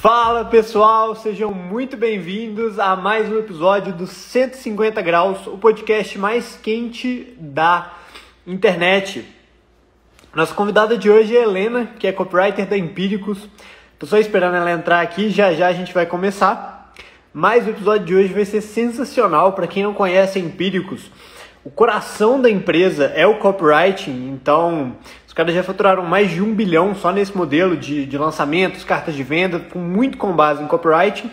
Fala pessoal, sejam muito bem-vindos a mais um episódio do 150 Graus, o podcast mais quente da internet. Nossa convidada de hoje é a Helena, que é copywriter da Empíricos. Tô só esperando ela entrar aqui, já já a gente vai começar. Mas o episódio de hoje vai ser sensacional. Para quem não conhece a Empíricos, o coração da empresa é o copywriting, então os caras já faturaram mais de 1 bilhão só nesse modelo de lançamentos, cartas de venda, muito com base em copywriting.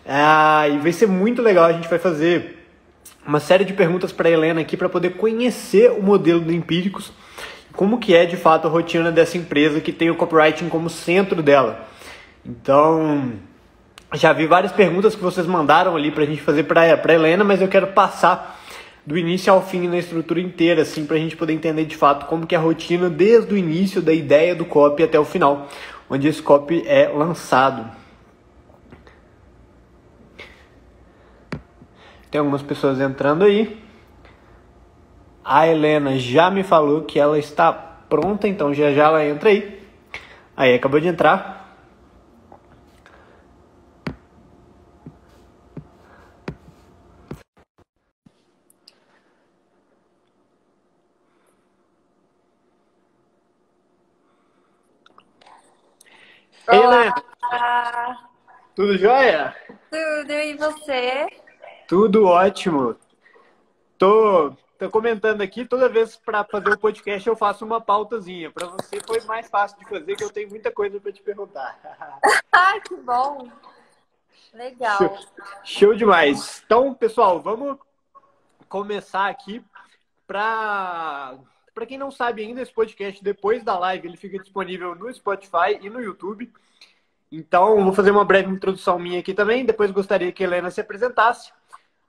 E vai ser muito legal, a gente vai fazer uma série de perguntas para a Helena aqui para poder conhecer o modelo do Empíricos, como que é de fato a rotina dessa empresa que tem o copywriting como centro dela. Então, já vi várias perguntas que vocês mandaram ali para a gente fazer para a Helena, mas eu quero passar do início ao fim na estrutura inteira, assim, para a gente poder entender de fato como que é a rotina desde o início da ideia do copy até o final, onde esse copy é lançado. Tem algumas pessoas entrando aí. A Helena já me falou que ela está pronta, então já já ela entra aí. Aí, acabou de entrar. Ei, Helena, Olá! tudo jóia? Tudo, e você? Tudo ótimo. Tô comentando aqui, toda vez para fazer o podcast eu faço uma pautazinha. Para você foi mais fácil de fazer, que eu tenho muita coisa para te perguntar. Ai, que bom! Legal. Show demais. Então, pessoal, vamos começar aqui. Para quem não sabe ainda, esse podcast, depois da live, ele fica disponível no Spotify e no YouTube. Então, vou fazer uma breve introdução minha aqui também. Depois gostaria que a Helena se apresentasse.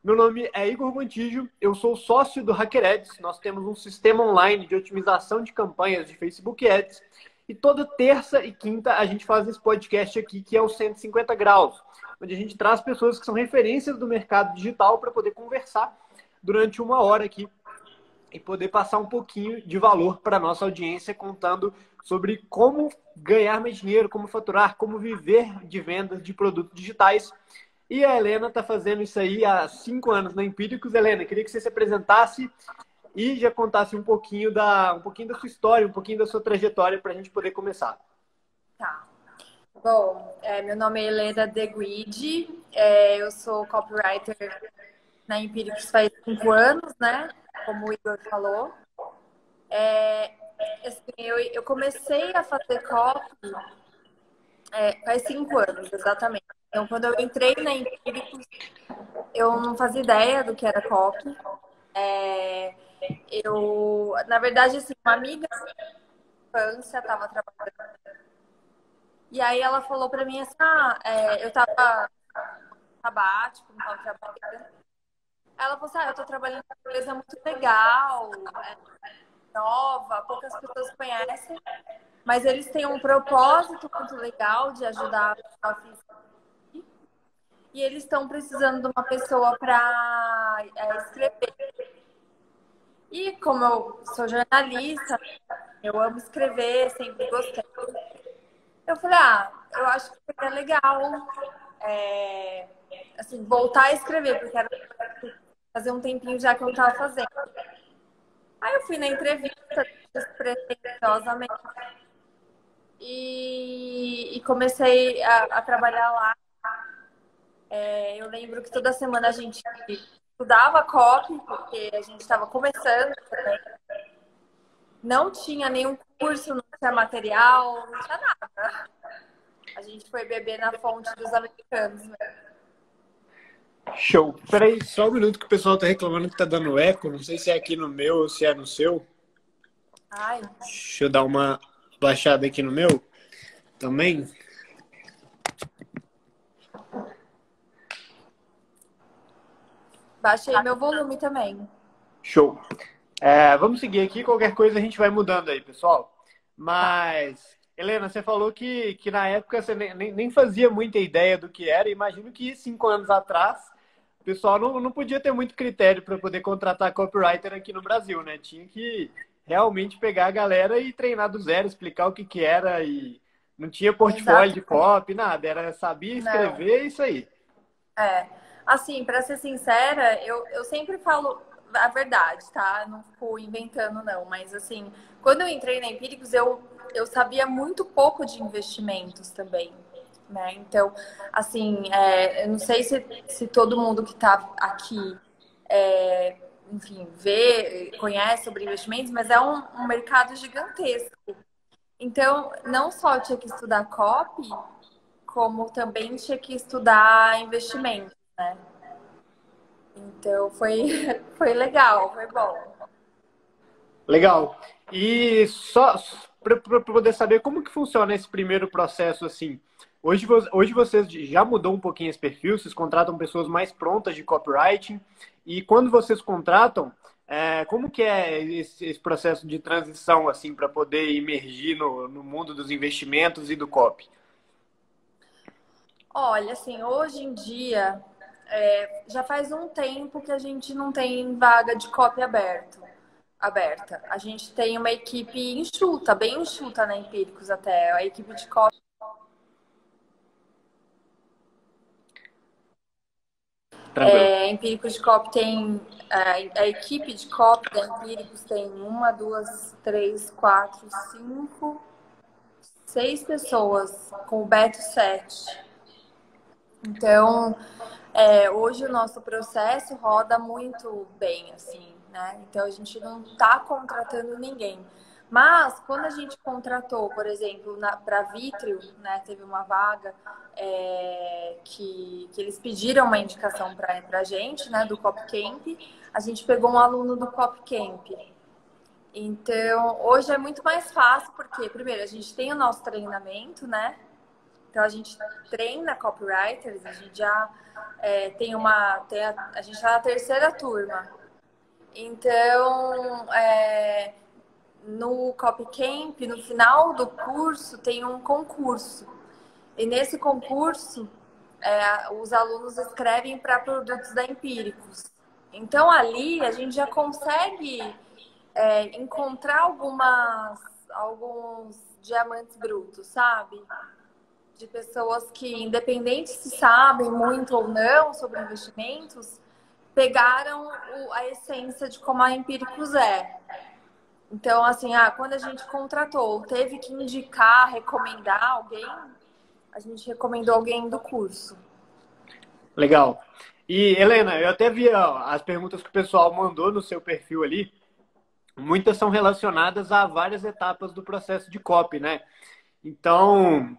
Meu nome é Igor Gontijo, eu sou sócio do HackerAds. Nós temos um sistema online de otimização de campanhas de Facebook Ads. E toda terça e quinta a gente faz esse podcast aqui, que é o 150 Graus, onde a gente traz pessoas que são referências do mercado digital para poder conversar durante 1 hora aqui e poder passar um pouquinho de valor para a nossa audiência, contando sobre como ganhar mais dinheiro, como faturar, como viver de vendas de produtos digitais. E a Helena está fazendo isso aí há 5 anos na Empíricos. Helena, queria que você se apresentasse e já contasse um pouquinho da sua história, um pouquinho da sua trajetória para a gente poder começar. Tá. Bom, meu nome é Helena De Guidi, eu sou copywriter na Empíricos faz 5 anos, né? Como o Igor falou. Assim, eu comecei a fazer copy faz 5 anos, exatamente. Então, quando eu entrei na Empíricos, eu não fazia ideia do que era copy. Na verdade, assim, uma amiga da infância estava trabalhando. E aí ela falou pra mim assim, eu tava sabático, não tava trabalhando. Ela falou assim, eu tô trabalhando numa empresa muito legal, nova, poucas pessoas conhecem, mas eles têm um propósito muito legal de ajudar a física. E eles estão precisando de uma pessoa para escrever. E como eu sou jornalista, eu amo escrever, sempre gostei. Eu falei, eu acho que seria legal assim, voltar a escrever, porque era fazer um tempinho já que eu não estava fazendo. Aí eu fui na entrevista, despretensiosamente, e comecei a trabalhar lá. Eu lembro que toda semana a gente estudava copy, porque a gente estava começando também. Não tinha nenhum curso, não tinha material, não tinha nada. A gente foi beber na fonte dos americanos, né? Show. Peraí, só um minuto que o pessoal tá reclamando que tá dando eco. Não sei se é aqui no meu ou se é no seu. Ai. Deixa eu dar uma baixada aqui no meu também. Baixei meu volume também. Show. Vamos seguir aqui, qualquer coisa a gente vai mudando aí, pessoal. Mas, Helena, você falou que na época você nem fazia muita ideia do que era. Imagino que 5 anos atrás o pessoal não podia ter muito critério para poder contratar copywriter aqui no Brasil, né? Tinha que realmente pegar a galera e treinar do zero, explicar o que era e Não tinha portfólio Exato. de copy, nada. Era sabia Não. escrever, isso aí. É. Assim, para ser sincera, eu sempre falo a verdade, tá? Não fico inventando, não. Mas, assim, quando eu entrei na Empíricos, eu sabia muito pouco de investimentos também, né? Então, assim, eu não sei se todo mundo que está aqui, enfim, vê, conhece sobre investimentos, mas é um mercado gigantesco. Então, não só eu tinha que estudar copy, como também tinha que estudar investimento, né? Então foi, foi legal, foi bom. Legal. E só para poder saber como que funciona esse primeiro processo assim. Hoje vocês já mudou um pouquinho esse perfil, vocês contratam pessoas mais prontas de copywriting. E quando vocês contratam, como que é esse processo de transição assim para poder emergir no mundo dos investimentos e do copy? Olha, assim, hoje em dia já faz um tempo que a gente não tem vaga de copy aberta. A gente tem uma equipe enxuta, bem enxuta na Empíricos até. A equipe de copy, Tranquilo. Empíricos de copy tem a equipe de copy da Empíricos tem uma, duas, três, quatro, cinco, seis pessoas, com o Beto sete. Então, hoje o nosso processo roda muito bem, assim, né? Então a gente não está contratando ninguém. Mas quando a gente contratou, por exemplo, para Vitrio, né, teve uma vaga que eles pediram uma indicação para a gente, né, do CopCamp, a gente pegou um aluno do CopCamp. Então, hoje é muito mais fácil, porque, primeiro, a gente tem o nosso treinamento, né? Então a gente treina copywriters, a gente já a gente está na terceira turma. Então, no Copycamp, no final do curso, tem um concurso. E nesse concurso, os alunos escrevem para produtos da Empíricos. Então ali a gente já consegue encontrar alguns diamantes brutos, sabe? De pessoas que, independente se sabem muito ou não sobre investimentos, pegaram a essência de como a Empíricos é. Então, assim, quando a gente contratou, teve que indicar, recomendar alguém, a gente recomendou alguém do curso. Legal. E Helena, eu até vi ó, as perguntas que o pessoal mandou no seu perfil ali. Muitas são relacionadas a várias etapas do processo de copy, né? Então,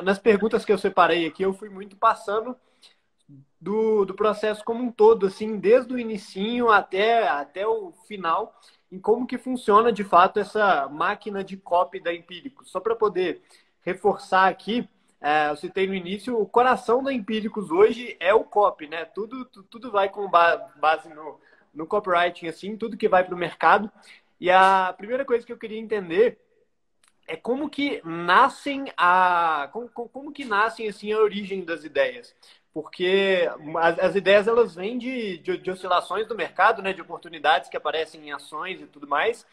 nas perguntas que eu separei aqui, eu fui muito passando do processo como um todo, assim, desde o inicinho até o final, em como que funciona de fato essa máquina de copy da Empíricos. Só para poder reforçar aqui, eu citei no início, o coração da Empíricos hoje é o copy, né? Tudo vai com base no copywriting, assim, tudo que vai para o mercado. E a primeira coisa que eu queria entender é como que nascem como que nascem assim a origem das ideias, porque as ideias elas vêm de oscilações do mercado, né, de oportunidades que aparecem em ações e tudo mais.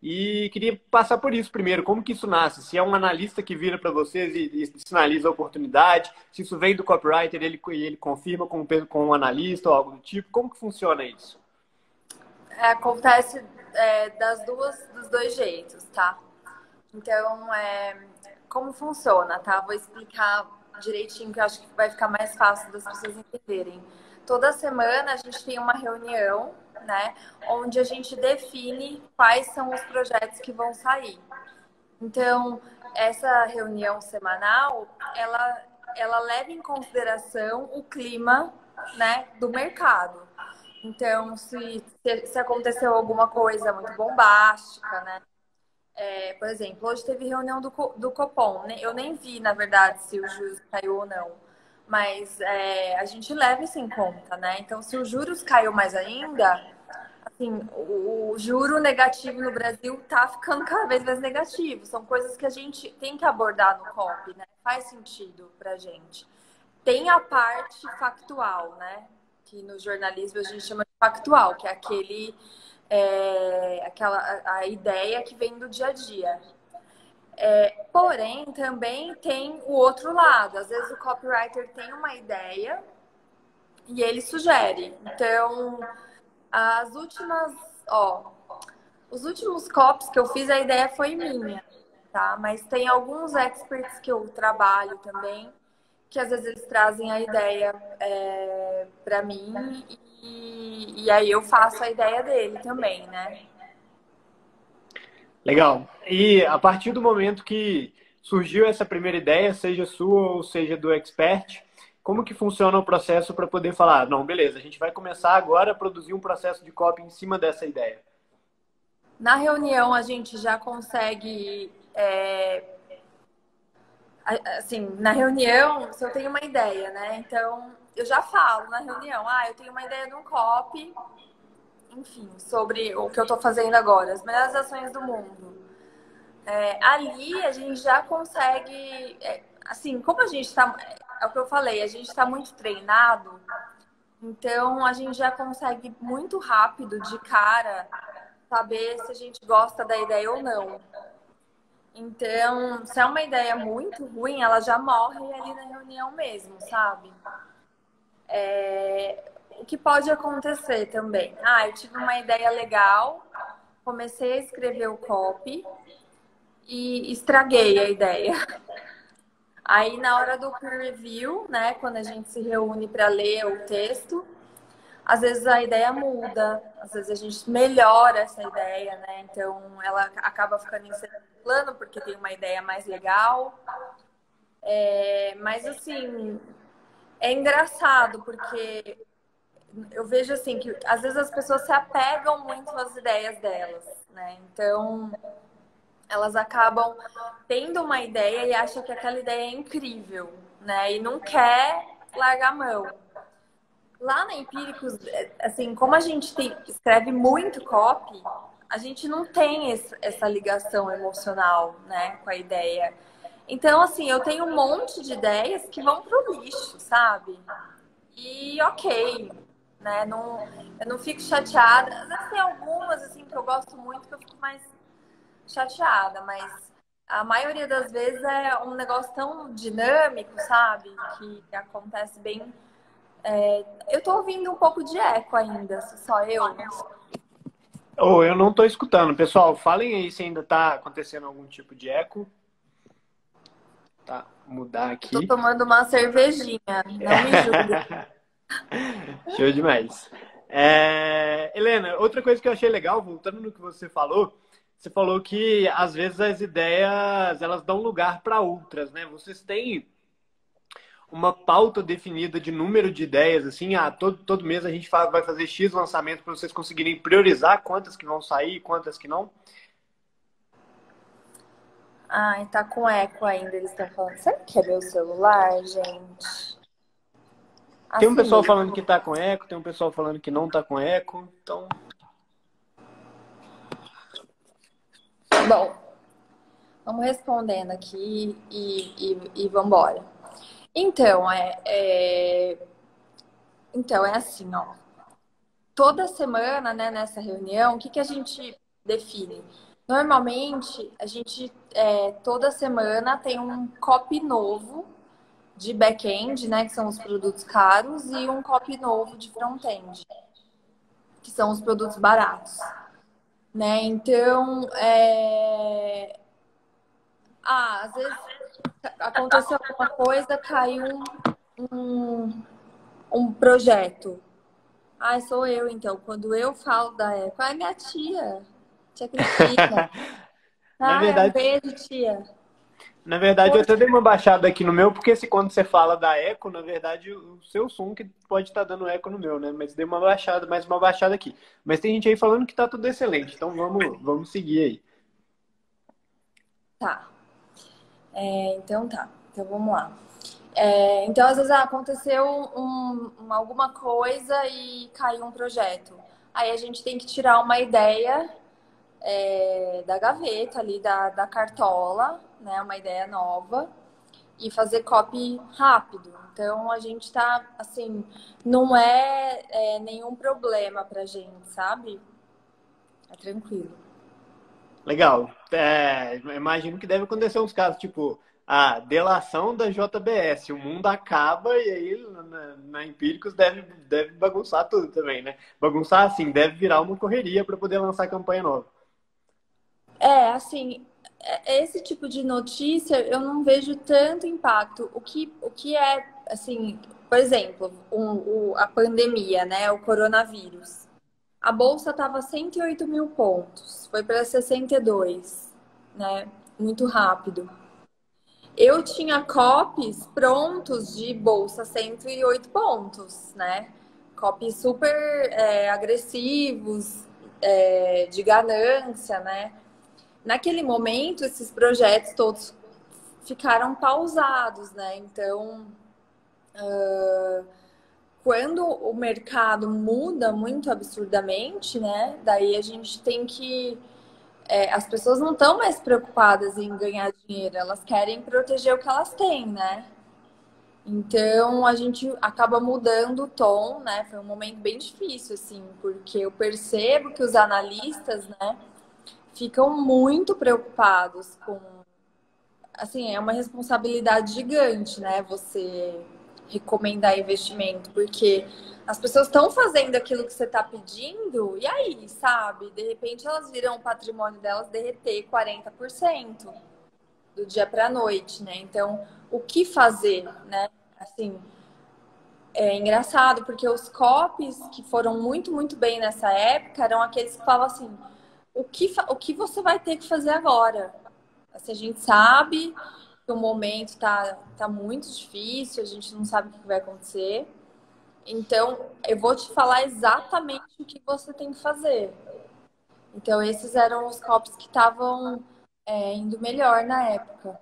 E queria passar por isso primeiro, como que isso nasce? Se é um analista que vira para vocês e sinaliza a oportunidade, se isso vem do copywriter, ele confirma com um analista ou algo do tipo, como que funciona isso? Acontece dos dois jeitos, tá? Então, como funciona, tá? Vou explicar direitinho, que eu acho que vai ficar mais fácil das pessoas entenderem. Toda semana a gente tem uma reunião, né? Onde a gente define quais são os projetos que vão sair. Então, essa reunião semanal, ela leva em consideração o clima, né, do mercado. Então, se aconteceu alguma coisa muito bombástica, né? Por exemplo, hoje teve reunião do Copom, né? Eu nem vi, na verdade, se o juros caiu ou não. Mas a gente leva isso em conta, né? Então, se os juros caiu mais ainda, assim, o juro negativo no Brasil tá ficando cada vez mais negativo. São coisas que a gente tem que abordar no COP, né? Faz sentido pra gente. Tem a parte factual, né? Que no jornalismo a gente chama de factual, que é a ideia que vem do dia a dia. Porém, também tem o outro lado. Às vezes o copywriter tem uma ideia e ele sugere. Então, as últimas, ó, os últimos copies que eu fiz, a ideia foi minha, tá? Mas tem alguns experts que eu trabalho também, que às vezes eles trazem a ideia para mim e aí eu faço a ideia dele também, né? Legal. E a partir do momento que surgiu essa primeira ideia, seja sua ou seja do expert, como que funciona o processo para poder falar, não, beleza, a gente vai começar agora a produzir um processo de copy em cima dessa ideia? Na reunião a gente já consegue, assim, na reunião, se eu tenho uma ideia, né? Então eu já falo na reunião, eu tenho uma ideia de um copy, enfim, sobre o que eu tô fazendo agora, as melhores ações do mundo. Ali a gente já consegue, assim, como a gente tá, é o que eu falei, a gente está muito treinado, então a gente já consegue muito rápido, de cara, saber se a gente gosta da ideia ou não. Então, se é uma ideia muito ruim, ela já morre ali na reunião mesmo, sabe? O que pode acontecer também? Eu tive uma ideia legal, comecei a escrever o copy e estraguei a ideia. Aí, na hora do peer review, né, quando a gente se reúne para ler o texto, às vezes a ideia muda, às vezes a gente melhora essa ideia, né? Então, ela acaba ficando em segundo plano porque tem uma ideia mais legal. Mas, assim, é engraçado porque eu vejo, assim, que às vezes as pessoas se apegam muito às ideias delas, né? Então, elas acabam tendo uma ideia e acham que aquela ideia é incrível, né? E não quer largar a mão. Lá na Empíricos, assim, como a gente escreve muito copy, a gente não tem essa ligação emocional, né, com a ideia. Então, assim, eu tenho um monte de ideias que vão pro lixo, sabe? E ok, né? Não, eu não fico chateada. Às vezes tem algumas, assim, que eu gosto muito que eu fico mais chateada, mas a maioria das vezes é um negócio tão dinâmico, sabe? Que acontece bem. Eu tô ouvindo um pouco de eco ainda, só eu. Ou eu não estou escutando. Pessoal, falem aí se ainda está acontecendo algum tipo de eco. Tá, mudar Eu tô aqui. tomando uma cervejinha, não me julgue. Show demais. Helena, outra coisa que eu achei legal, voltando no que você falou que às vezes as ideias elas dão lugar para outras, né? Vocês têm uma pauta definida de número de ideias, assim, todo mês a gente vai fazer X lançamentos para vocês conseguirem priorizar quantas que vão sair e quantas que não? Ai, tá com eco ainda, eles estão falando. Será que é meu celular, gente? Tem um Assim pessoal mesmo. falando que tá com eco, tem um pessoal falando que não tá com eco, então... Bom, vamos respondendo aqui e vamos embora. Então, então, é assim, ó. Toda semana, né, nessa reunião, o que a gente define? Normalmente, a gente, toda semana, tem um copy novo de back-end, né, que são os produtos caros, e um copy novo de front-end, que são os produtos baratos, né? Então, às vezes aconteceu alguma coisa, caiu um projeto. Sou eu, então. Quando eu falo da Eco, minha tia Cristina. Na Um verdade, beijo, tia. na verdade, eu até dei uma baixada aqui no meu, porque se quando você fala da eco, na verdade, o seu som que pode estar dando eco no meu, né? Mas dei uma baixada, mais uma baixada aqui. Mas tem gente aí falando que tá tudo excelente, então vamos seguir aí. Tá. Então tá. Então vamos lá. Então, às vezes, aconteceu alguma coisa e caiu um projeto. Aí a gente tem que tirar uma ideia da gaveta ali, da cartola, né? Uma ideia nova e fazer copy rápido. Então, a gente tá, assim, não é nenhum problema pra gente, sabe? É tranquilo. Legal. Imagino que deve acontecer uns casos, tipo, a delação da JBS, o mundo acaba e aí na Empíricos deve bagunçar tudo também, né? Bagunçar assim, deve virar uma correria para poder lançar campanha nova. Assim, esse tipo de notícia eu não vejo tanto impacto. O que é, assim, por exemplo, a pandemia, né? O coronavírus. A bolsa estava 108 mil pontos, foi para 62, né? Muito rápido. Eu tinha copies prontos de bolsa 108 pontos, né? Copies super agressivos, de ganância, né? Naquele momento, esses projetos todos ficaram pausados, né? Então, quando o mercado muda muito absurdamente, né? Daí a gente tem que. As pessoas não estão mais preocupadas em ganhar dinheiro, elas querem proteger o que elas têm, né? Então a gente acaba mudando o tom, né? Foi um momento bem difícil, assim, porque eu percebo que os analistas, né, ficam muito preocupados com. Assim, é uma responsabilidade gigante, né? Você recomendar investimento, porque as pessoas estão fazendo aquilo que você está pedindo, e aí, sabe? De repente elas viram o patrimônio delas derreter 40% do dia para a noite, né? Então, o que fazer, né? Assim, é engraçado, porque os copies que foram muito, muito bem nessa época eram aqueles que falavam assim: o que você vai ter que fazer agora? Assim, a gente sabe que o momento tá muito difícil, a gente não sabe o que vai acontecer. Então, eu vou te falar exatamente o que você tem que fazer. Então, esses eram os copies que estavam indo melhor na época.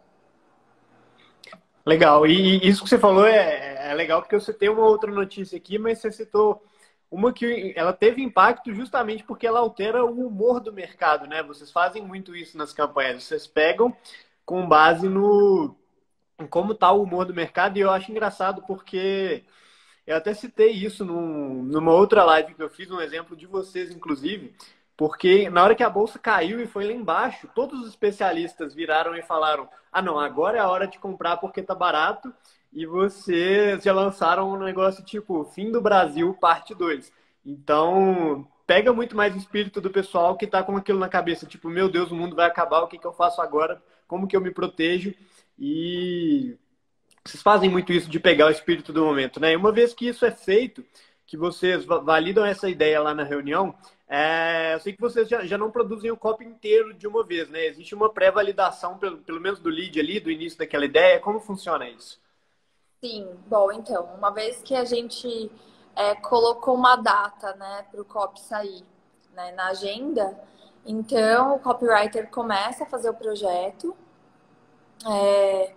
Legal. E isso que você falou é legal porque você tem uma outra notícia aqui, mas você citou uma que ela teve impacto justamente porque ela altera o humor do mercado, né? Vocês fazem muito isso nas campanhas. Vocês pegam com base no em como está o humor do mercado e eu acho engraçado porque eu até citei isso numa outra live que eu fiz, um exemplo de vocês, inclusive, porque na hora que a bolsa caiu e foi lá embaixo, todos os especialistas viraram e falaram: ah, não, agora é a hora de comprar porque tá barato. E vocês já lançaram um negócio tipo Fim do Brasil, parte 2. Então, pega muito mais o espírito do pessoal que tá com aquilo na cabeça, tipo, meu Deus, o mundo vai acabar, o que que eu faço agora? Como que eu me protejo? E vocês fazem muito isso de pegar o espírito do momento, né? E uma vez que isso é feito, que vocês validam essa ideia lá na reunião, eu sei que vocês já não produzem o copy inteiro de uma vez, né? Existe uma pré-validação, pelo menos do lead ali, do início daquela ideia. Como funciona isso? Sim, bom, então, uma vez que a gente colocou uma data, né, para o copy sair, né, na agenda, então o copywriter começa a fazer o projeto, é,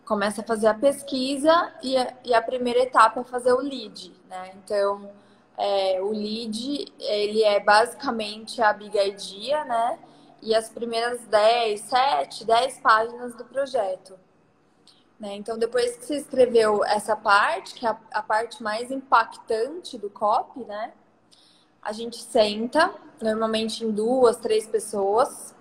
começa a fazer a pesquisa e a primeira etapa é fazer o lead, né? Então, o lead, ele é basicamente a big idea, né? E as primeiras 10, 7, 10 páginas do projeto. Né? Então, depois que você escreveu essa parte, que é a parte mais impactante do copy, né? A gente senta, normalmente em 2, 3 pessoas.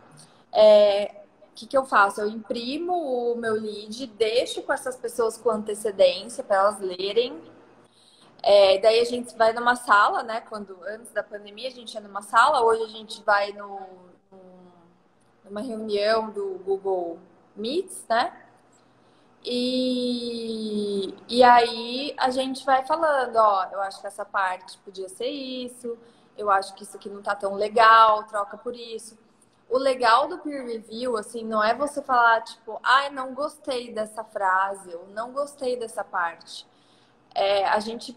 O que eu faço? Eu imprimo o meu lead, deixo com essas pessoas com antecedência para elas lerem. Daí a gente vai numa sala, né? Quando antes da pandemia a gente ia numa sala, hoje a gente vai numa reunião do Google Meets, né? E aí a gente vai falando, ó, eu acho que essa parte podia ser isso, eu acho que isso aqui não tá tão legal, troca por isso. O legal do peer review, assim, não é você falar, tipo, ai, não gostei dessa frase, ou não gostei dessa parte. A gente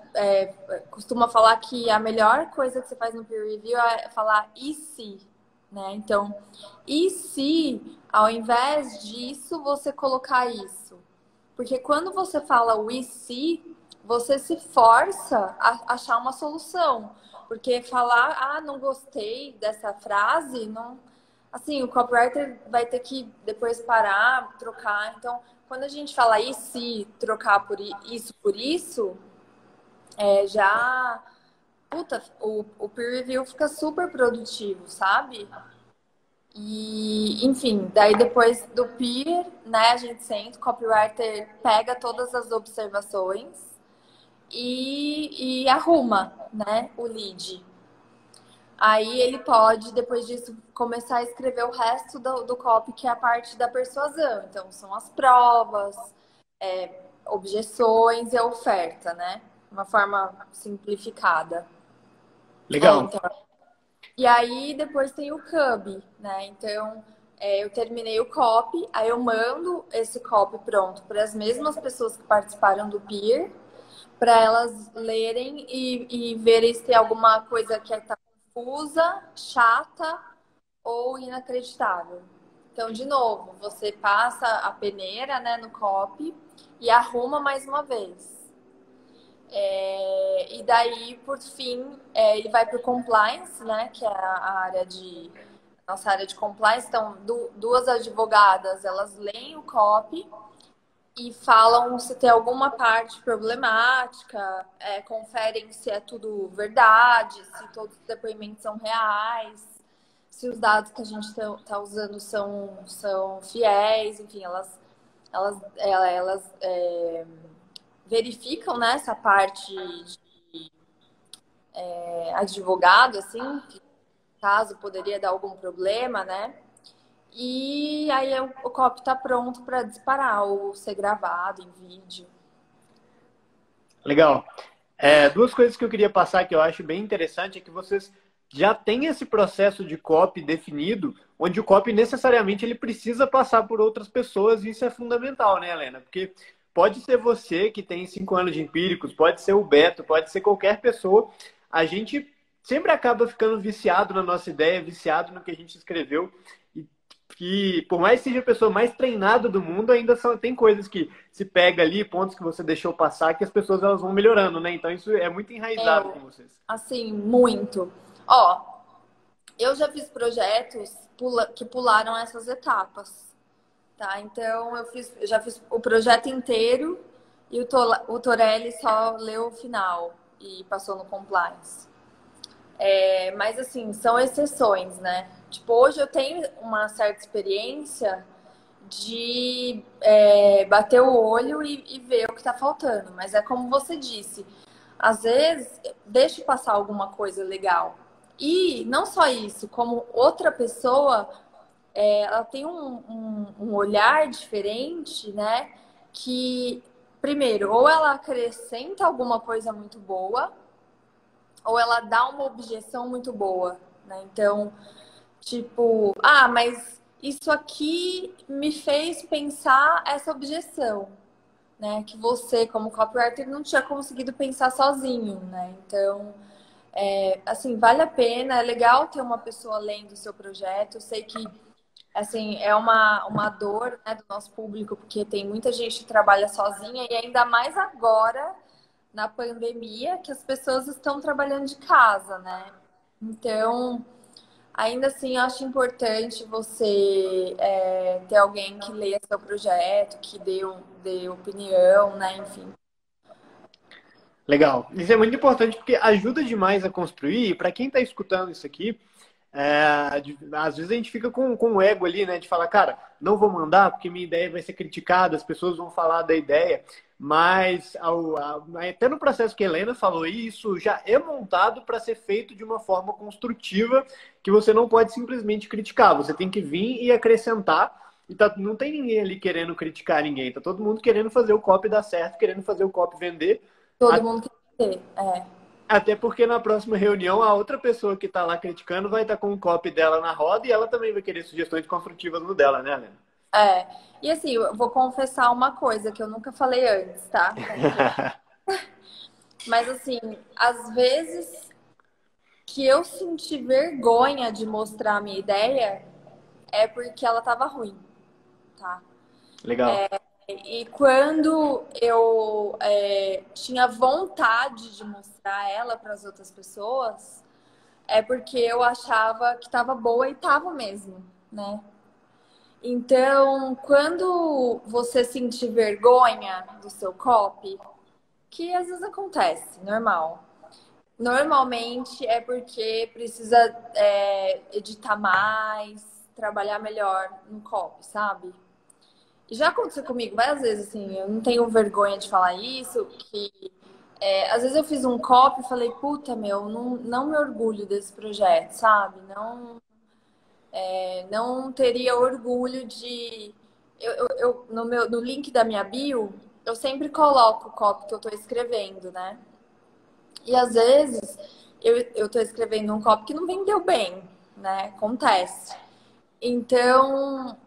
costuma falar que a melhor coisa que você faz no peer review é falar e se, né? Então, e se, ao invés disso, você colocar isso? Porque quando você fala o e se, você se força a achar uma solução. Porque falar, ah, não gostei dessa frase, não. Assim, o copywriter vai ter que depois parar, trocar. Então, quando a gente fala e se trocar por isso, puta, o peer review fica super produtivo, sabe? E, enfim, daí depois do peer, né, a gente senta, o copywriter pega todas as observações e arruma, né, o lead. Aí ele pode, depois disso, começar a escrever o resto do copy, que é a parte da persuasão. Então, são as provas, objeções e a oferta, né? Uma forma simplificada. Legal. Então, e aí, depois tem o cub, né? Então, eu terminei o copy, aí eu mando esse copy pronto para as mesmas pessoas que participaram do peer, para elas lerem e verem se tem alguma coisa que está confusa, chata ou inacreditável. Então, de novo, você passa a peneira, né, no copy e arruma mais uma vez. E daí, por fim, ele vai para o compliance, né, que é a área de nossa área de compliance. Então, duas advogadas, elas leem o copy e falam se tem alguma parte problemática, conferem se é tudo verdade, se todos os depoimentos são reais, se os dados que a gente está usando são fiéis, enfim, elas verificam, né, essa parte de advogado, assim, que caso poderia dar algum problema, né? E aí o copy está pronto para disparar ou ser gravado em vídeo. Legal. Duas coisas que eu queria passar que eu acho bem interessante é que vocês já têm esse processo de copy definido, onde o copy necessariamente ele precisa passar por outras pessoas, e isso é fundamental, né, Helena? Porque pode ser você que tem 5 anos de empíricos, pode ser o Beto, pode ser qualquer pessoa. A gente sempre acaba ficando viciado na nossa ideia, viciado no que a gente escreveu. Que por mais que seja a pessoa mais treinada do mundo, ainda tem coisas que se pega ali, pontos que você deixou passar, que as pessoas elas vão melhorando, né? Então isso é muito enraizado com vocês. Assim, muito. Ó, eu já fiz projetos que pularam essas etapas, tá? Então eu já fiz o projeto inteiro e o Torelli só leu o final e passou no compliance. Mas assim, são exceções, né? Tipo, hoje eu tenho uma certa experiência de bater o olho e ver o que tá faltando. Mas é como você disse, às vezes deixa passar alguma coisa legal. E não só isso, como outra pessoa, ela tem um olhar diferente, né? Que, primeiro, ou ela acrescenta alguma coisa muito boa, ou ela dá uma objeção muito boa, né? Então, tipo, mas isso aqui me fez pensar essa objeção, né? Que você, como copywriter, não tinha conseguido pensar sozinho, né? Então, assim, vale a pena, é legal ter uma pessoa lendo o seu projeto. Eu sei que, assim, é uma dor, né, do nosso público, porque tem muita gente que trabalha sozinha e ainda mais agora, na pandemia, que as pessoas estão trabalhando de casa, né? Então, ainda assim, eu acho importante você ter alguém que leia seu projeto, que dê opinião, né? Enfim. Legal. Isso é muito importante porque ajuda demais a construir. E para quem está escutando isso aqui, às vezes a gente fica com o ego ali, né? De falar, cara, não vou mandar porque minha ideia vai ser criticada, as pessoas vão falar da ideia. Mas até no processo que a Helena falou, isso já é montado para ser feito de uma forma construtiva, que você não pode simplesmente criticar. Você tem que vir e acrescentar. E não tem ninguém ali querendo criticar ninguém. Tá todo mundo querendo fazer o copy dar certo, querendo fazer o copy vender. Todo mundo quer ter, Até porque na próxima reunião a outra pessoa que está lá criticando vai estar com o copy dela na roda e ela também vai querer sugestões construtivas no dela, né, Helena? E assim, eu vou confessar uma coisa que eu nunca falei antes, tá? Mas assim, às vezes que eu senti vergonha de mostrar a minha ideia é porque ela tava ruim, tá? Legal. E quando eu tinha vontade de mostrar ela para as outras pessoas, é porque eu achava que tava boa e tava mesmo, né? Então, quando você sentir vergonha do seu copy, que às vezes acontece, normal. Normalmente é porque precisa editar mais, trabalhar melhor no copy, sabe? E já aconteceu comigo várias vezes, assim, eu não tenho vergonha de falar isso, que às vezes eu fiz um copy e falei, puta, meu, não me orgulho desse projeto, sabe? Não teria orgulho de... no link da minha bio, eu sempre coloco o copy que eu tô escrevendo, né? E às vezes eu tô escrevendo um copy que não vendeu bem, né? Acontece. Então,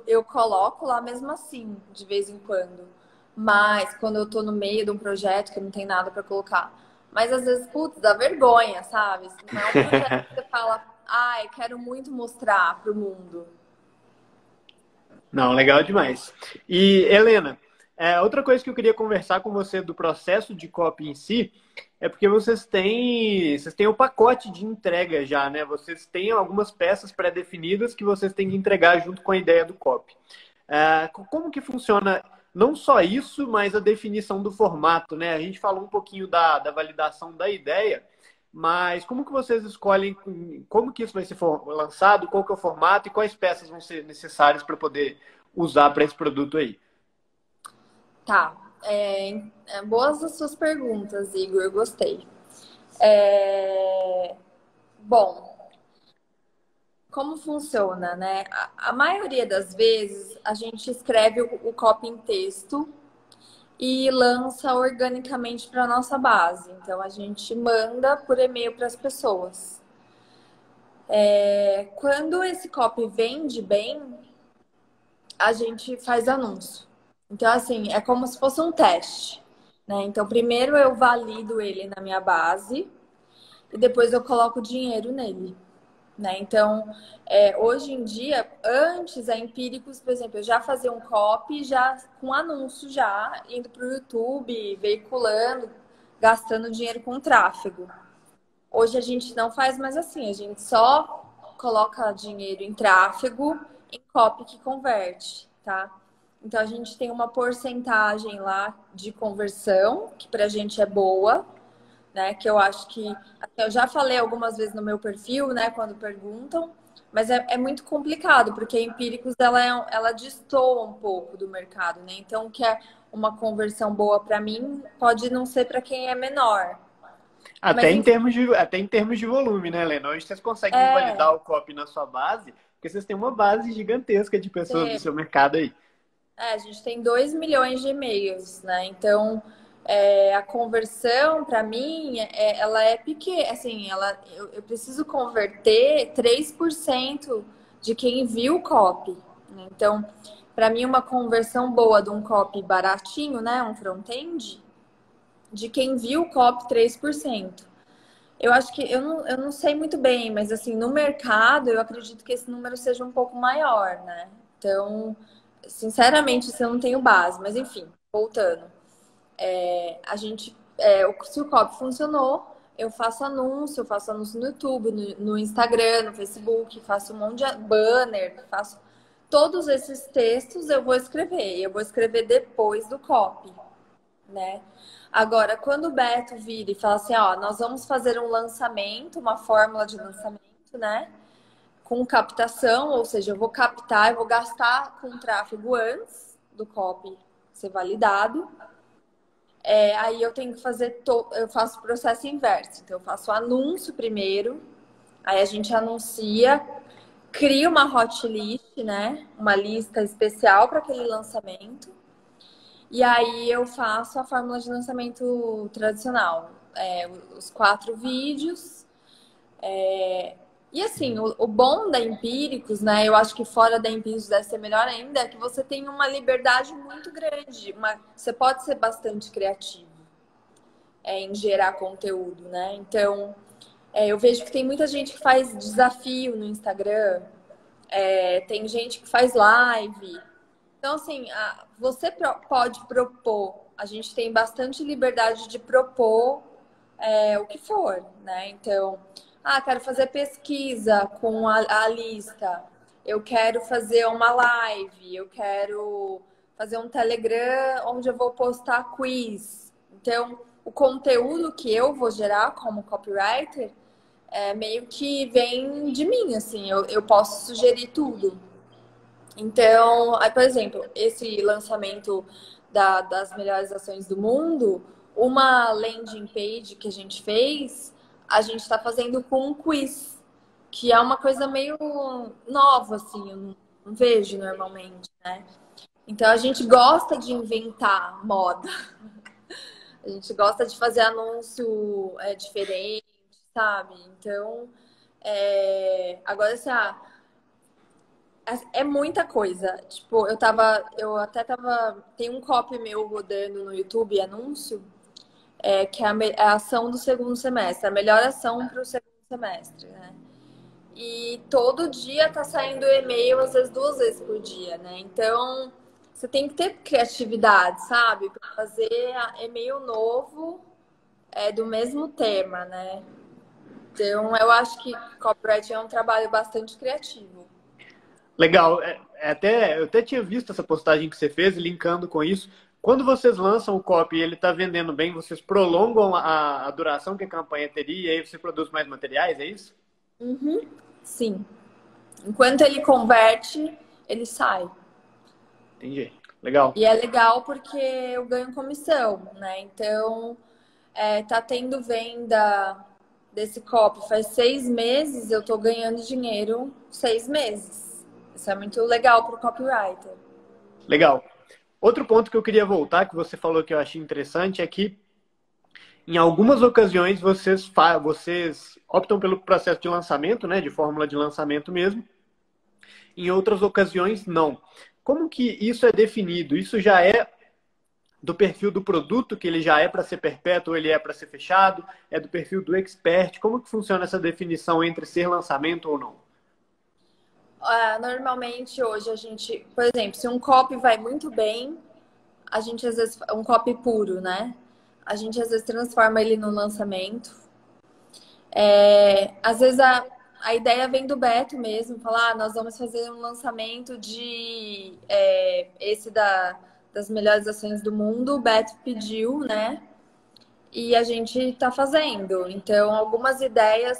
eu coloco lá mesmo assim, de vez em quando. Mas quando eu tô no meio de um projeto que não tem nada para colocar. Mas às vezes, putz, dá vergonha, sabe? Não é um projeto que você fala, ai, quero muito mostrar pro mundo. Não, legal demais. E, Helena, outra coisa que eu queria conversar com você do processo de copy em si é porque vocês têm o pacote de entrega já, né? Vocês têm algumas peças pré-definidas que vocês têm que entregar junto com a ideia do copy. Como que funciona não só isso, mas a definição do formato, né? A gente falou um pouquinho da validação da ideia, mas como que vocês escolhem como que isso vai ser lançado, qual que é o formato e quais peças vão ser necessárias para poder usar para esse produto aí? Tá. Boas as suas perguntas, Igor. Eu gostei. É, Bom, como funciona, né? A maioria das vezes a gente escreve o copy em texto e lança organicamente para nossa base. Então a gente manda por e-mail para as pessoas. Quando esse copy vende bem, a gente faz anúncio. Então, assim, é como se fosse um teste, né? Então, primeiro eu valido ele na minha base e depois eu coloco dinheiro nele, né? Então, hoje em dia, antes a Empíricos, por exemplo, eu já fazia um copy já com anúncio já, indo para o YouTube, veiculando, gastando dinheiro com tráfego. Hoje a gente não faz mais assim, a gente só coloca dinheiro em tráfego, em copy que converte, tá? Então a gente tem uma porcentagem lá de conversão, que pra gente é boa, né? Que eu acho que eu já falei algumas vezes no meu perfil, né? Quando perguntam, mas é muito complicado, porque a Empíricos ela destoa um pouco do mercado, né? Então, o que é uma conversão boa para mim pode não ser para quem é menor. Até Mas em termos de volume, né, Helena? Hoje vocês conseguem é, validar o copy na sua base, porque vocês têm uma base gigantesca de pessoas do seu mercado aí. a gente tem 2 milhões de e-mails, né? Então, a conversão, para mim, ela é pequena. Assim, eu preciso converter 3% de quem viu o copy, né? Então, para mim, uma conversão boa de um copy baratinho, né? Um front-end, de quem viu o copy, 3%. Eu acho que, eu não sei muito bem, mas assim, no mercado, eu acredito que esse número seja um pouco maior, né? Então, sinceramente, isso eu não tenho base, mas enfim, voltando. Se o copy funcionou, eu faço anúncio no YouTube, no Instagram, no Facebook, faço um monte de banner, faço todos esses textos eu vou escrever depois do copy, né? Agora, quando o Beto vira e fala assim, ó, nós vamos fazer um lançamento, uma fórmula de lançamento, né? Com captação, ou seja, eu vou captar, eu vou gastar com tráfego antes do copy ser validado. Aí eu tenho que fazer, eu faço o processo inverso. Então, eu faço o anúncio primeiro, aí a gente anuncia, cria uma hot list, né? Uma lista especial para aquele lançamento. E aí eu faço a fórmula de lançamento tradicional. Os 4 vídeos. E assim, o bom da Empíricos, né? Eu acho que fora da Empíricos deve ser melhor ainda, é que você tem uma liberdade muito grande. Você pode ser bastante criativo em gerar conteúdo, né? Então, eu vejo que tem muita gente que faz desafio no Instagram, tem gente que faz live. Então, assim, você pode propor, a gente tem bastante liberdade de propor o que for, né? Então, quero fazer pesquisa com a lista, eu quero fazer uma live, eu quero fazer um Telegram onde eu vou postar quiz. Então, o conteúdo que eu vou gerar como copywriter meio que vem de mim, assim, eu posso sugerir tudo. Então, aí, por exemplo, esse lançamento das melhores ações do mundo, uma landing page que a gente fez, a gente está fazendo com um quiz, que é uma coisa meio nova, assim, eu não vejo normalmente, né? Então, a gente gosta de inventar moda, a gente gosta de fazer anúncio diferente, sabe? Então, agora, assim, é muita coisa. Tipo, eu até tava. Tem um copy meu rodando no YouTube, anúncio, que é a ação do segundo semestre, a melhor ação para o segundo semestre, né? E todo dia tá saindo e-mail, às vezes 2 vezes por dia, né? Então, você tem que ter criatividade, sabe? Para fazer e-mail novo do mesmo tema, né? Então, eu acho que copyright é um trabalho bastante criativo. Legal. Eu até tinha visto essa postagem que você fez, linkando com isso. Quando vocês lançam o copy e ele está vendendo bem, vocês prolongam a duração que a campanha teria e aí você produz mais materiais, é isso? Uhum, sim. Enquanto ele converte, ele sai. Entendi. Legal. E é legal porque eu ganho comissão, né? Então, tá tendo venda desse copy faz 6 meses, eu tô ganhando dinheiro 6 meses. Isso é muito legal pro copywriter. Legal. Outro ponto que eu queria voltar, que você falou que eu achei interessante, é que em algumas ocasiões vocês optam pelo processo de lançamento, né, de fórmula de lançamento mesmo. Em outras ocasiões, não. Como que isso é definido? Isso já é do perfil do produto, que ele já é para ser perpétuo ou ele é para ser fechado? É do perfil do expert? Como que funciona essa definição entre ser lançamento ou não? Normalmente hoje a gente, por exemplo, se um copy vai muito bem, a gente às vezes, um copy puro, né? A gente às vezes transforma ele no lançamento. Às vezes a ideia vem do Beto mesmo, falar, nós vamos fazer um lançamento de esse das melhores ações do mundo, o Beto pediu, né? E a gente está fazendo. Então, algumas ideias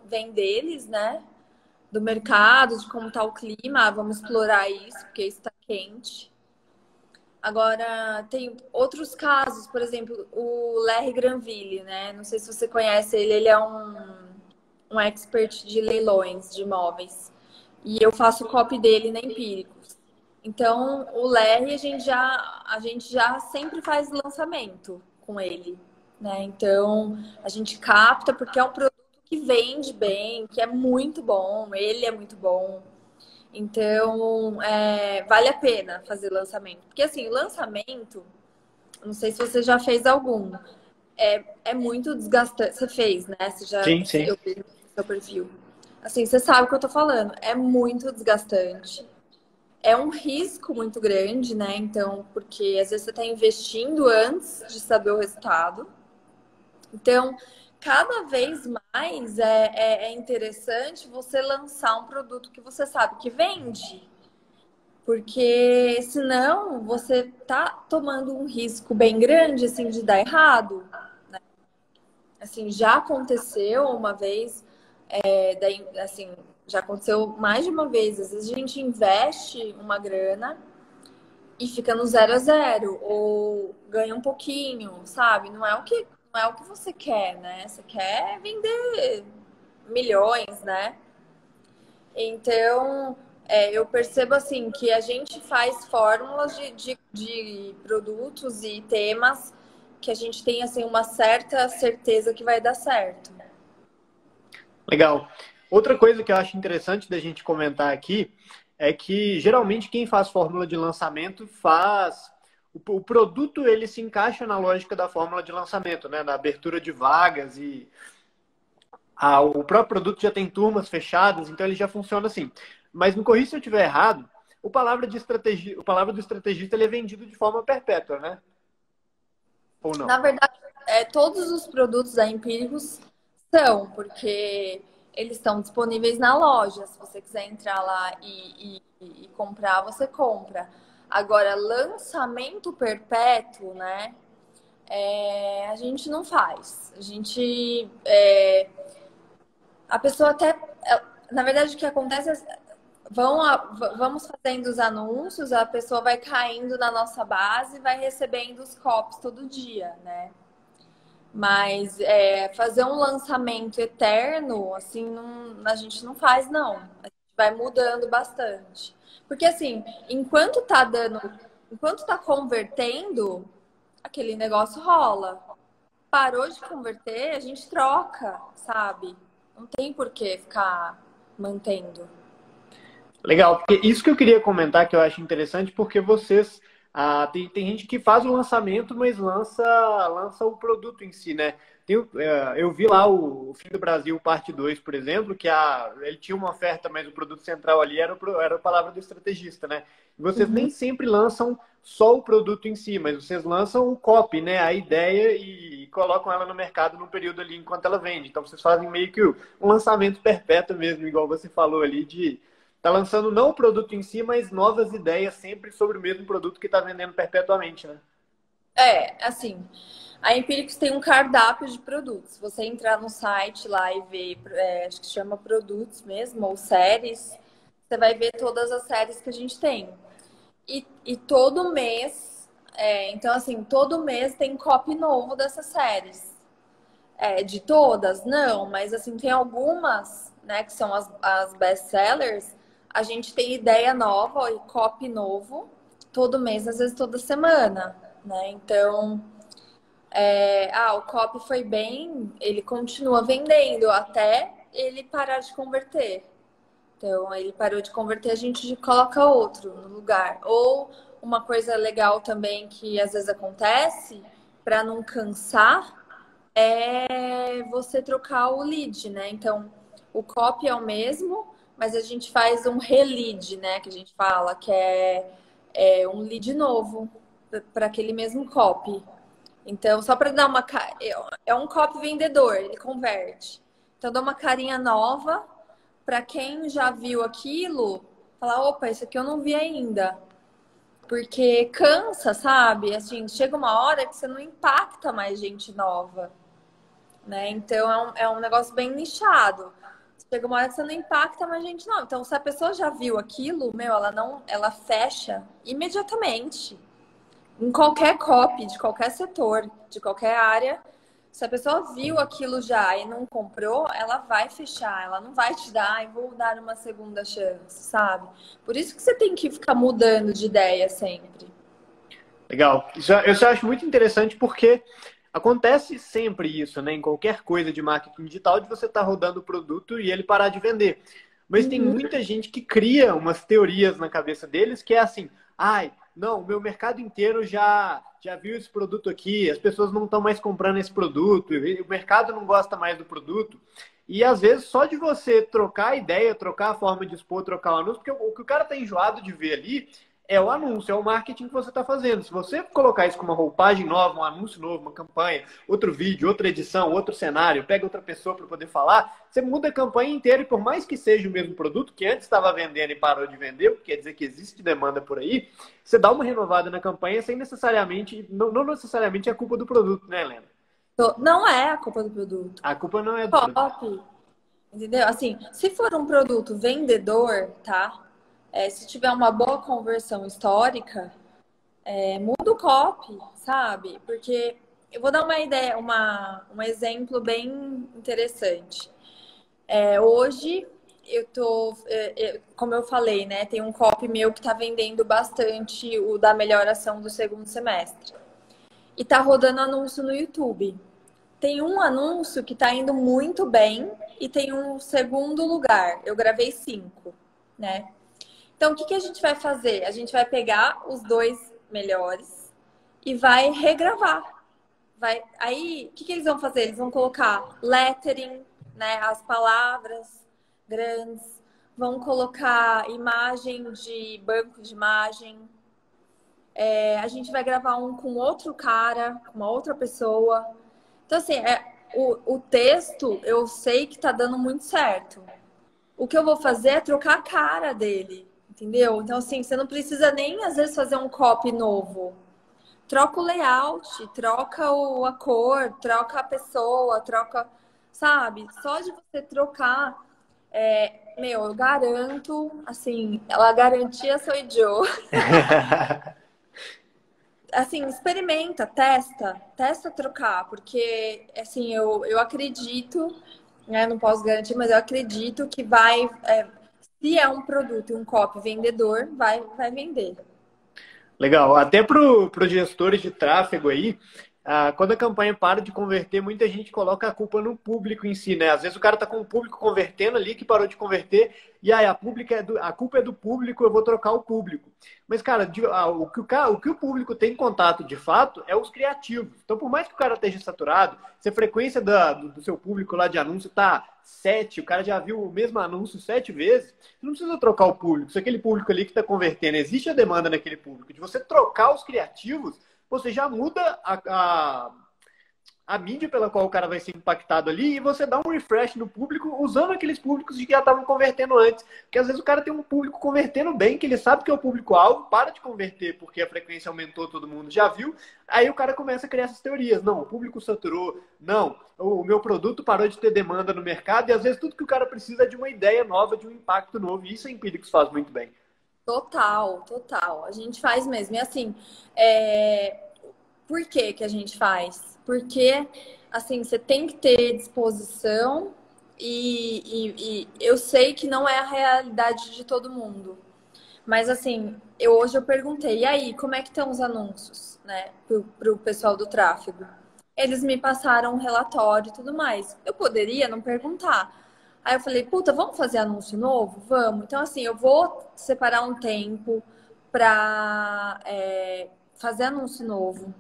vêm deles, né? Do mercado, de como está o clima, vamos explorar isso, porque isso está quente. Agora, tem outros casos, por exemplo, o Larry Granville, né? Não sei se você conhece ele, ele é um expert de leilões de imóveis. E eu faço copy dele na Empíricos. Então, o Larry, a gente já sempre faz lançamento com ele, né? Então, a gente capta porque é um produto que vende bem, que é muito bom, ele é muito bom. Então, vale a pena fazer lançamento. Porque, assim, lançamento, não sei se você já fez algum, é muito desgastante. Você fez, né? Sim, sim. Eu vi no seu perfil. Assim, você sabe o que eu tô falando. É muito desgastante. É um risco muito grande, né? Então, porque às vezes você está investindo antes de saber o resultado. Então, cada vez mais é interessante você lançar um produto que você sabe que vende. Porque senão você tá tomando um risco bem grande assim de dar errado. Assim, já aconteceu uma vez, daí, assim, já aconteceu mais de uma vez. Às vezes a gente investe uma grana e fica no 0 a 0 ou ganha um pouquinho, sabe? Não é o que você quer, né? Você quer vender milhões, né? Então, eu percebo assim que a gente faz fórmulas de produtos e temas que a gente tem assim uma certa certeza que vai dar certo. Legal. Outra coisa que eu acho interessante da gente comentar aqui é que geralmente quem faz fórmula de lançamento faz o produto, ele se encaixa na lógica da fórmula de lançamento, né? Na abertura de vagas e o próprio produto já tem turmas fechadas, então ele já funciona assim. Mas me corrija se eu estiver errado, o palavra do estrategista ele é vendido de forma perpétua, né? Ou não? Na verdade, todos os produtos da Empíricos são, porque eles estão disponíveis na loja. Se você quiser entrar lá e comprar, você compra. Agora, lançamento perpétuo, né? A gente não faz. A gente A pessoa até. Na verdade, o que acontece é. Vamos fazendo os anúncios, a pessoa vai caindo na nossa base e vai recebendo os copies todo dia, né? Mas fazer um lançamento eterno, assim, a gente não faz, não. A gente vai mudando bastante. Porque, assim, enquanto tá convertendo, aquele negócio rola. Parou de converter, a gente troca, sabe? Não tem por que ficar mantendo. Legal, porque isso que eu queria comentar que eu acho interessante, porque vocês. Tem gente que faz o lançamento, mas lança o produto em si, né? Eu vi lá o Fim do Brasil, parte 2, por exemplo, que ele tinha uma oferta, mas o produto central ali era a palavra do estrategista, né? E vocês Uhum. nem sempre lançam só o produto em si, mas vocês lançam o copy, né? A ideia e colocam ela no mercado no período ali enquanto ela vende. Então vocês fazem meio que um lançamento perpétuo mesmo, igual você falou ali, de tá lançando não o produto em si, mas novas ideias sempre sobre o mesmo produto que está vendendo perpetuamente, né? Assim, a Empíricos tem um cardápio de produtos. Se você entrar no site lá e ver, acho que chama produtos mesmo, ou séries, você vai ver todas as séries que a gente tem. E todo mês, então assim, todo mês tem copy novo dessas séries. De todas? Não, mas assim, tem algumas, né, que são as best sellers, a gente tem ideia nova e copy novo todo mês, às vezes toda semana, né? Então, o copy foi bem, ele continua vendendo até ele parar de converter. Então, ele parou de converter, a gente coloca outro no lugar. Ou uma coisa legal também que às vezes acontece, para não cansar, é você trocar o lead, né? Então, o copy é o mesmo, mas a gente faz um re-lead, né? Que a gente fala, que é um lead novo para aquele mesmo copy. Então, só para dar uma. É um copy vendedor, ele converte. Então, dá uma carinha nova para quem já viu aquilo, falar: opa, isso aqui eu não vi ainda. Porque cansa, sabe? Assim, chega uma hora que você não impacta mais gente nova, né? Então é um negócio bem nichado. Chega uma hora que você não impacta mais gente, não. Então, se a pessoa já viu aquilo, ela fecha imediatamente. Em qualquer copy, de qualquer setor, de qualquer área, se a pessoa viu aquilo já e não comprou, ela vai fechar, ela não vai te dar, e vou dar uma segunda chance, sabe? Por isso que você tem que ficar mudando de ideia sempre. Legal. Eu só acho muito interessante porque acontece sempre isso, né? Em qualquer coisa de marketing digital, de você estar rodando o produto e ele parar de vender. Mas tem Uhum. muita gente que cria umas teorias na cabeça deles que é assim, ai, não, o meu mercado inteiro já viu esse produto aqui, as pessoas não estão mais comprando esse produto, o mercado não gosta mais do produto. E às vezes só de você trocar a ideia, trocar a forma de expor, trocar o anúncio, porque o que o cara está enjoado de ver ali é o anúncio, é o marketing que você está fazendo. Se você colocar isso com uma roupagem nova, um anúncio novo, uma campanha, outro vídeo, outra edição, outro cenário, pega outra pessoa para poder falar, você muda a campanha inteira e por mais que seja o mesmo produto que antes estava vendendo e parou de vender, o que quer dizer que existe demanda por aí, você dá uma renovada na campanha sem necessariamente, não necessariamente é culpa do produto, né, Helena? Não é a culpa do produto. A culpa não é do produto. Copy, entendeu? Assim, se for um produto vendedor, tá? Se tiver uma boa conversão histórica, muda o copy, sabe? Porque eu vou dar uma ideia, um exemplo bem interessante. Hoje como eu falei, né? Tem um copy meu que tá vendendo bastante o da melhoração do segundo semestre. E tá rodando anúncio no YouTube. Tem um anúncio que tá indo muito bem e tem um segundo lugar. Eu gravei 5, né? Então, o que a gente vai fazer? A gente vai pegar os 2 melhores e vai regravar. Aí, o que eles vão fazer? Eles vão colocar lettering, né? As palavras grandes. Vão colocar imagem de banco de imagem. A gente vai gravar um com outro cara, com uma outra pessoa. Então, assim, o texto eu sei que tá dando muito certo. O que eu vou fazer é trocar a cara dele, entendeu? Então, assim, você não precisa nem, às vezes, fazer um copy novo. Troca o layout, troca a cor, troca a pessoa, troca, sabe? Só de você trocar, eu garanto, assim, ela garantia sou idiota. Assim, experimenta, testa trocar, porque, assim, eu acredito, né, não posso garantir, mas eu acredito que se é um produto e um copy vendedor, vai vender. Legal. Até para os gestores de tráfego aí, quando a campanha para de converter, muita gente coloca a culpa no público em si, né? Às vezes o cara tá com o público convertendo ali, que parou de converter, e aí a culpa é do público, eu vou trocar o público. Mas, cara, o que o público tem contato de fato é os criativos. Então, por mais que o cara esteja saturado, se a frequência do seu público lá de anúncio tá 7, o cara já viu o mesmo anúncio 7 vezes, você não precisa trocar o público. Se aquele público ali que está convertendo, existe a demanda naquele público. De você trocar os criativos, você já muda a mídia pela qual o cara vai ser impactado ali e você dá um refresh no público usando aqueles públicos que já estavam convertendo antes. Porque às vezes o cara tem um público convertendo bem, que ele sabe que é o público-alvo, para de converter porque a frequência aumentou, todo mundo já viu. Aí o cara começa a criar essas teorias. Não, o público saturou. Não, o meu produto parou de ter demanda no mercado. E às vezes tudo que o cara precisa é de uma ideia nova, de um impacto novo. E isso a Empíricos faz muito bem. Total, total. A gente faz mesmo. E assim, por que que a gente faz? Porque, assim, você tem que ter disposição e eu sei que não é a realidade de todo mundo. Mas, assim, hoje eu perguntei, e aí, como é que estão os anúncios, né, pro pessoal do tráfego? Eles me passaram um relatório e tudo mais. Eu poderia não perguntar. Aí eu falei, puta, vamos fazer anúncio novo? Vamos. Então, assim, eu vou separar um tempo para fazer anúncio novo.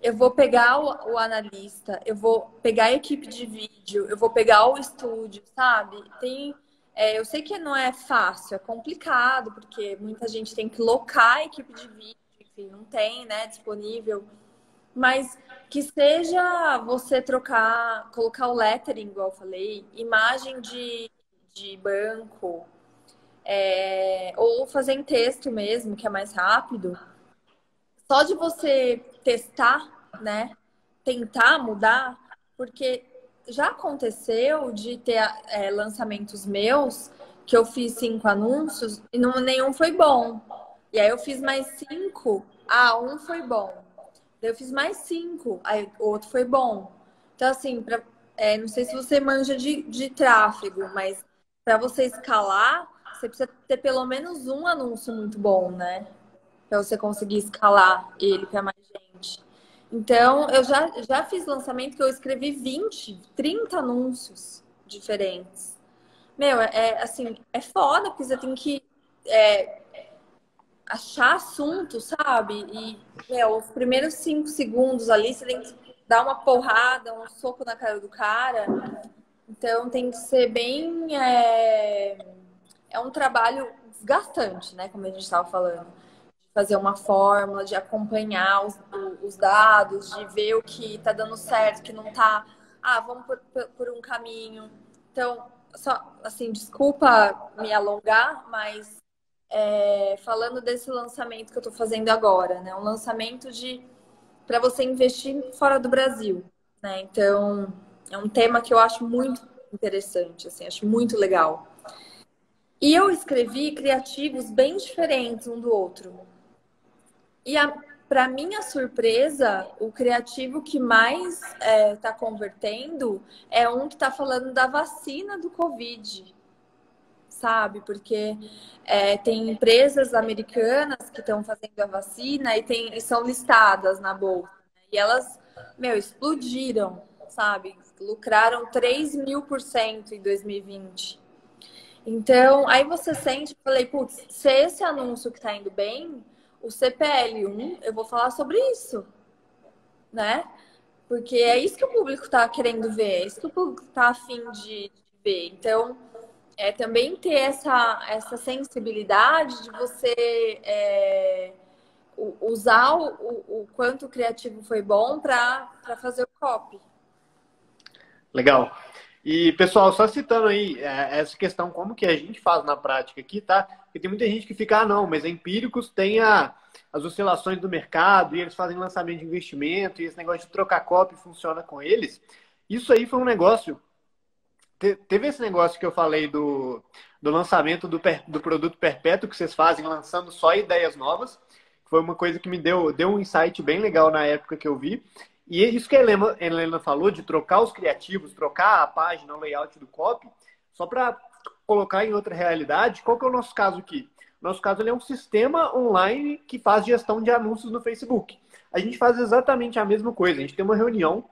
Eu vou pegar o analista, eu vou pegar a equipe de vídeo, eu vou pegar o estúdio, sabe? Eu sei que não é fácil, é complicado, porque muita gente tem que locar a equipe de vídeo, enfim, não tem, né, disponível. Mas que seja você colocar o lettering, igual eu falei, imagem de banco, ou fazer em texto mesmo, que é mais rápido. Só de você testar, né? Tentar mudar, porque já aconteceu de ter lançamentos meus que eu fiz 5 anúncios e nenhum foi bom. E aí eu fiz mais 5, um foi bom. Daí eu fiz mais 5, aí o outro foi bom. Então, assim, não sei se você manja de tráfego, mas para você escalar, você precisa ter pelo menos um anúncio muito bom, né? Para você conseguir escalar ele para mais gente. Então, eu já fiz lançamento que eu escrevi 20, 30 anúncios diferentes. Meu, assim, é foda, porque você tem que achar assunto, sabe? E, os primeiros 5 segundos ali, você tem que dar uma porrada, um soco na cara do cara. Então, tem que ser bem... É um trabalho desgastante, né? Como a gente estava falando. Fazer uma fórmula, de acompanhar os dados, de ver o que está dando certo, o que não está. Vamos por um caminho. Então, só assim, desculpa me alongar, mas falando desse lançamento que eu estou fazendo agora, né? Um lançamento para você investir fora do Brasil, né? Então, é um tema que eu acho muito interessante, assim, acho muito legal. E eu escrevi criativos bem diferentes um do outro. E para minha surpresa, o criativo que mais está convertendo é um que está falando da vacina do Covid, sabe? Porque tem empresas americanas que estão fazendo a vacina e são listadas na bolsa. Né? E elas, explodiram, sabe? Lucraram 3.000% em 2020. Então, aí você sente, falei, putz, se esse anúncio que está indo bem, o CPL1, eu vou falar sobre isso, né? Porque é isso que o público está querendo ver, é isso que o público está afim de ver. Então, também ter essa sensibilidade de você usar o quanto o criativo foi bom para fazer o copy. Legal. E, pessoal, só citando aí essa questão, como que a gente faz na prática aqui, tá? Porque tem muita gente que fica, não, mas a Empíricos tem as oscilações do mercado e eles fazem lançamento de investimento e esse negócio de trocar copy funciona com eles. Isso aí foi um negócio teve esse negócio que eu falei do lançamento do produto perpétuo que vocês fazem, lançando só ideias novas. Foi uma coisa que me deu um insight bem legal na época que eu vi. E isso que a Helena falou, de trocar os criativos, trocar a página, o layout do copy, só para colocar em outra realidade, qual que é o nosso caso aqui? O nosso caso ele é um sistema online que faz gestão de anúncios no Facebook. A gente faz exatamente a mesma coisa. A gente tem uma reunião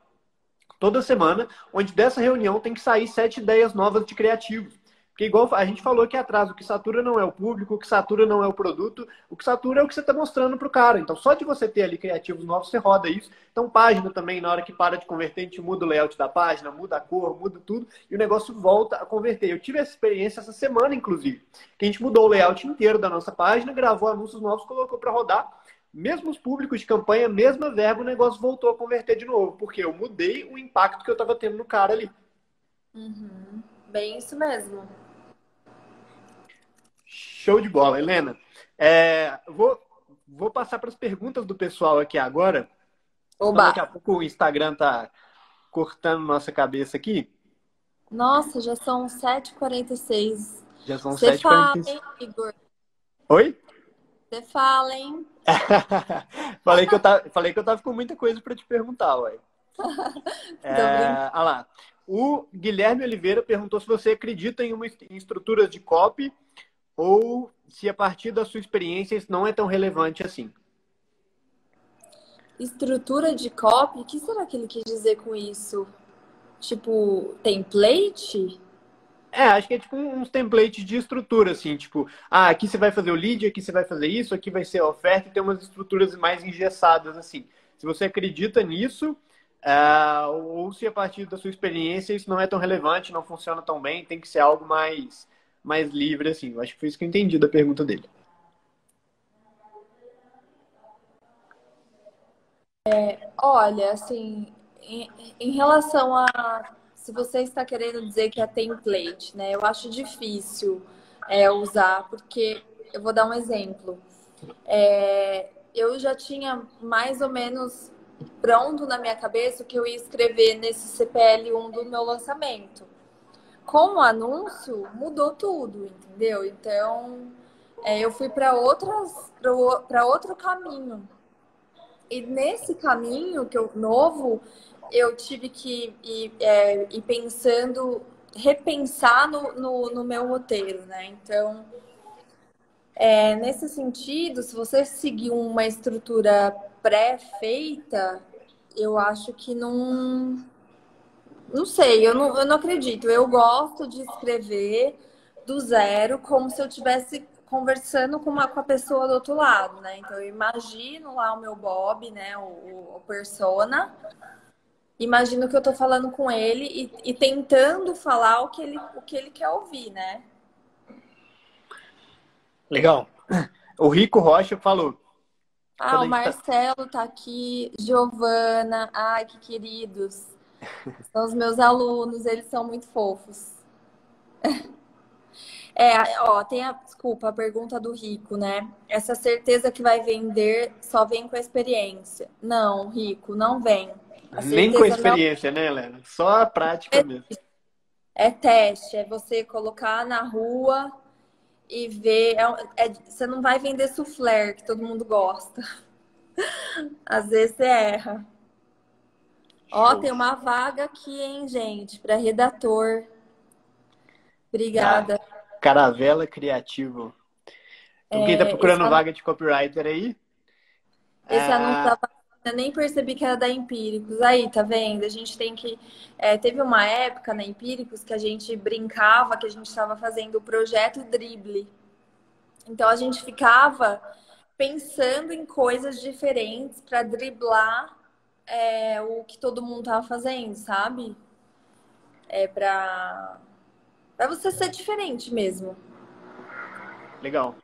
toda semana, onde dessa reunião tem que sair 7 ideias novas de criativos. Porque igual a gente falou aqui atrás, o que satura não é o público, o que satura não é o produto, o que satura é o que você está mostrando para o cara. Então, só de você ter ali criativos novos, você roda isso. Então, página também, na hora que para de converter, a gente muda o layout da página, muda a cor, muda tudo, e o negócio volta a converter. Eu tive essa experiência essa semana, inclusive, que a gente mudou o layout inteiro da nossa página, gravou anúncios novos, colocou para rodar. Mesmo os públicos de campanha, mesma verba, o negócio voltou a converter de novo, porque eu mudei o impacto que eu estava tendo no cara ali. Uhum. Bem isso mesmo. Show de bola, Helena. Vou passar para as perguntas do pessoal aqui agora. Então, Oba! daqui a pouco o Instagram tá cortando nossa cabeça aqui. Nossa, já são 7h46. Já são Você fala, 7h46. hein, Igor? Oi? Você fala, hein? Falei que eu tava com muita coisa para te perguntar, ué. Olha lá. O Guilherme Oliveira perguntou se você acredita em estruturas de copy ou se a partir da sua experiência isso não é tão relevante assim. Estrutura de copy? O que será que ele quis dizer com isso? Tipo, template? Acho que é tipo uns templates de estrutura, assim, tipo, aqui você vai fazer o lead, aqui você vai fazer isso, aqui vai ser a oferta, e tem umas estruturas mais engessadas, assim. Se você acredita nisso, ou se a partir da sua experiência isso não é tão relevante, não funciona tão bem, tem que ser algo mais livre, assim. Eu acho que foi isso que eu entendi da pergunta dele. Olha, assim, em relação a se você está querendo dizer que é template, né? Eu acho difícil usar, porque eu vou dar um exemplo. Eu já tinha mais ou menos pronto na minha cabeça o que eu ia escrever nesse CPL1 do meu lançamento. Com o anúncio, mudou tudo, entendeu? Então, eu fui para outro caminho. E nesse caminho novo, eu tive que ir pensando, repensar no meu roteiro, né? Então, nesse sentido, se você seguir uma estrutura pré-feita, eu acho que não. Não sei, eu não acredito. Eu gosto de escrever do zero, como se eu estivesse conversando com a pessoa do outro lado, né? Então, eu imagino lá o meu Bob, né? O persona. Imagino que eu tô falando com ele e tentando falar o que ele quer ouvir, né? Legal. O Rico Rocha falou. O Marcelo tá aqui, Giovana, ai, que queridos. São os meus alunos, eles são muito fofos. Desculpa, a pergunta do Rico, né? Essa certeza que vai vender só vem com a experiência. Não, Rico, não vem. A Nem com a certeza não experiência, né, Helena? Só a prática mesmo. é teste, é você colocar na rua e ver. Você não vai vender soufflé, que todo mundo gosta. Às vezes você erra. Show. Tem uma vaga aqui, hein, gente, para redator. Obrigada. Caravela Criativo. Então, quem tá procurando Esse, vaga de copywriter aí? esse anúncio da vacina, eu nem percebi que era da Empíricos. Aí, tá vendo? A gente tem que. Teve uma época na Empíricos que a gente brincava que a gente estava fazendo o projeto Drible. Então a gente ficava pensando em coisas diferentes para driblar o que todo mundo tava fazendo, sabe? Para você ser diferente mesmo. Legal.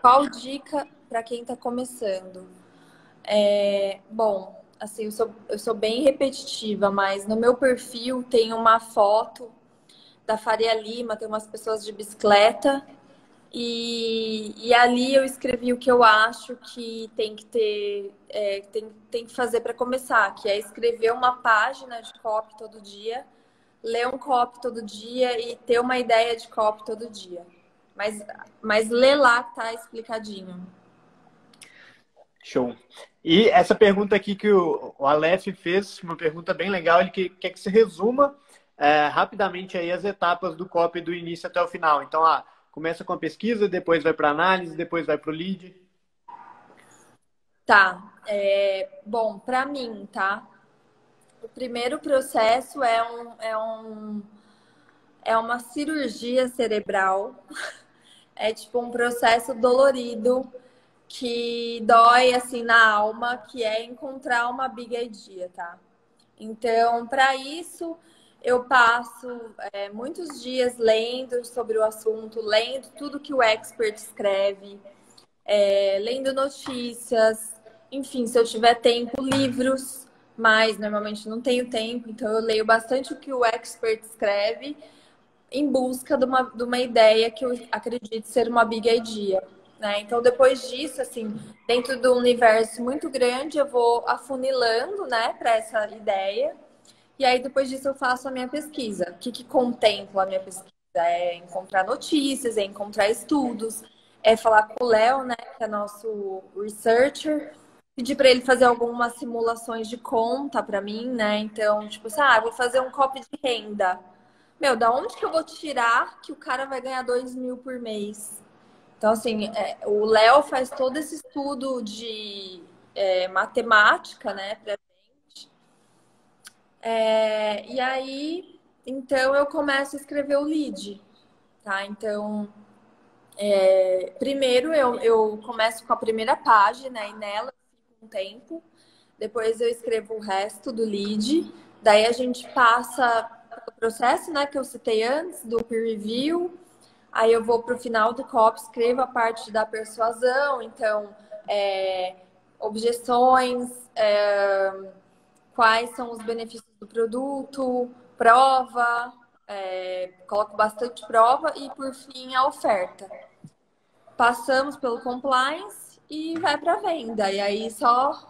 Qual dica para quem está começando? Bom, assim, eu sou bem repetitiva, mas no meu perfil tem uma foto da Faria Lima, tem umas pessoas de bicicleta. E ali eu escrevi o que eu acho que tem que ter, tem que fazer para começar, que é escrever uma página de copy todo dia ler um copy todo dia e ter uma ideia de copy todo dia. Mas ler lá que tá explicadinho. Show. E essa pergunta aqui que o Aleph fez, uma pergunta bem legal, ele quer que você resuma rapidamente aí as etapas do copy do início até o final. Então, começa com a pesquisa, depois vai para análise, depois vai para o lead. Tá. Bom, para mim, tá? O primeiro processo é uma cirurgia cerebral. É tipo um processo dolorido que dói assim na alma, que é encontrar uma big idea, tá? Então, para isso, eu passo muitos dias lendo sobre o assunto, lendo tudo que o expert escreve, lendo notícias, enfim, se eu tiver tempo, livros, mas normalmente não tenho tempo, então eu leio bastante o que o expert escreve em busca de uma ideia que eu acredito ser uma big idea. Né? Então, depois disso, assim, dentro do universo muito grande, eu vou afunilando, né, para essa ideia. E aí, depois disso, eu faço a minha pesquisa. O que contempla a minha pesquisa? É encontrar notícias, é encontrar estudos, é falar com o Léo, né, que é nosso researcher, pedir para ele fazer algumas simulações de conta para mim, né? Então, tipo assim, vou fazer um copy de renda. Meu, da onde que eu vou tirar que o cara vai ganhar 2.000 por mês? Então, assim, o Léo faz todo esse estudo de matemática, né, pra gente. E aí, então, eu começo a escrever o lead, tá? Então, primeiro eu começo com a primeira página e nela eu fico um tempo. Depois eu escrevo o resto do lead. Daí a gente passa pelo processo, né, que eu citei antes, do peer review. Aí eu vou para o final do copy, escrevo a parte da persuasão, então, objeções, quais são os benefícios do produto, prova, coloco bastante prova e, por fim, a oferta. Passamos pelo compliance e vai para venda. E aí só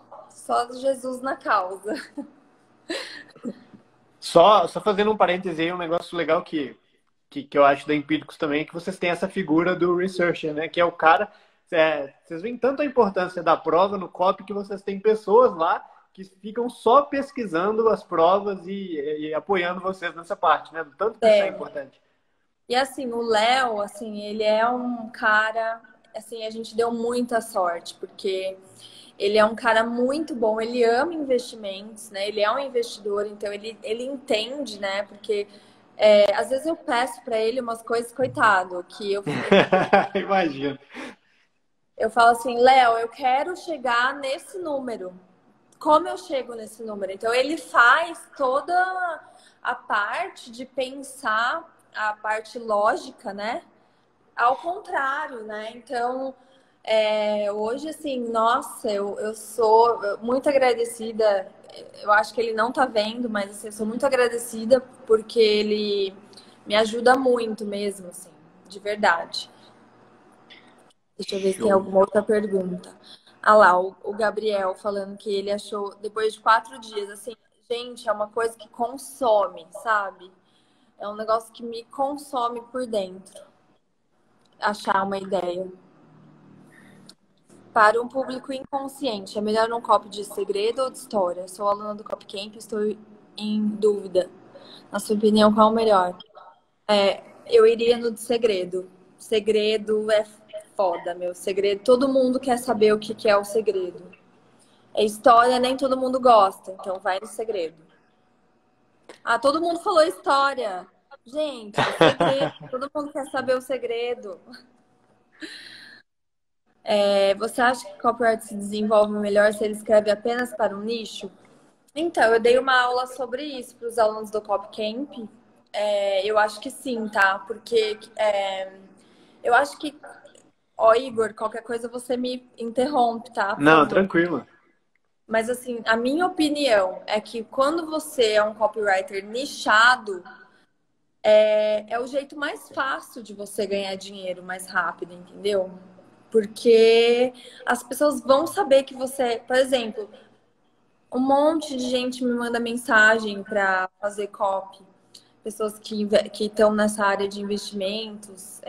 Jesus na causa. Só fazendo um parêntese aí, um negócio legal que eu acho da Empíricos também, é que vocês têm essa figura do researcher, né? Que é o cara. Vocês veem tanto a importância da prova no copy que vocês têm pessoas lá que ficam só pesquisando as provas e apoiando vocês nessa parte, né? Do tanto que isso é importante. E assim, o Léo, assim, ele é um cara, assim, a gente deu muita sorte, porque ele é um cara muito bom, ele ama investimentos, né? Ele é um investidor, então ele entende, né? Porque às vezes eu peço para ele umas coisas, coitado, que eu Imagino. eu falo assim, Léo, eu quero chegar nesse número. Como eu chego nesse número? Então ele faz toda a parte de pensar, a parte lógica, né? Ao contrário, né? Então, hoje, assim, nossa, eu sou muito agradecida. Eu acho que ele não tá vendo, mas assim, eu sou muito agradecida porque ele me ajuda muito mesmo, assim, de verdade. Deixa eu ver se tem Show. alguma outra pergunta. Ah lá, o Gabriel falando que ele achou, depois de 4 dias, assim, gente, é uma coisa que consome, sabe? É um negócio que me consome por dentro. Achar uma ideia. Para um público inconsciente, é melhor um copy de segredo ou de história? Sou aluna do Copcamp e estou em dúvida. Na sua opinião, qual é o melhor? Eu iria no de segredo. Segredo é foda, meu. Segredo, todo mundo quer saber o que é o segredo. É história, nem todo mundo gosta, então vai no segredo. Todo mundo falou história. Gente, segredo, todo mundo quer saber o segredo. Você acha que o copyright se desenvolve melhor se ele escreve apenas para um nicho? Então, eu dei uma aula sobre isso para os alunos do Copcamp. Eu acho que sim, tá? Porque eu acho que... Ó, Igor, qualquer coisa você me interrompe, tá? Por Não, favor. tranquilo. Mas, assim, a minha opinião é que quando você é um copywriter nichado, é o jeito mais fácil de você ganhar dinheiro mais rápido, entendeu? Porque as pessoas vão saber que você, por exemplo, um monte de gente me manda mensagem para fazer copy. pessoas que estão nessa área de investimentos,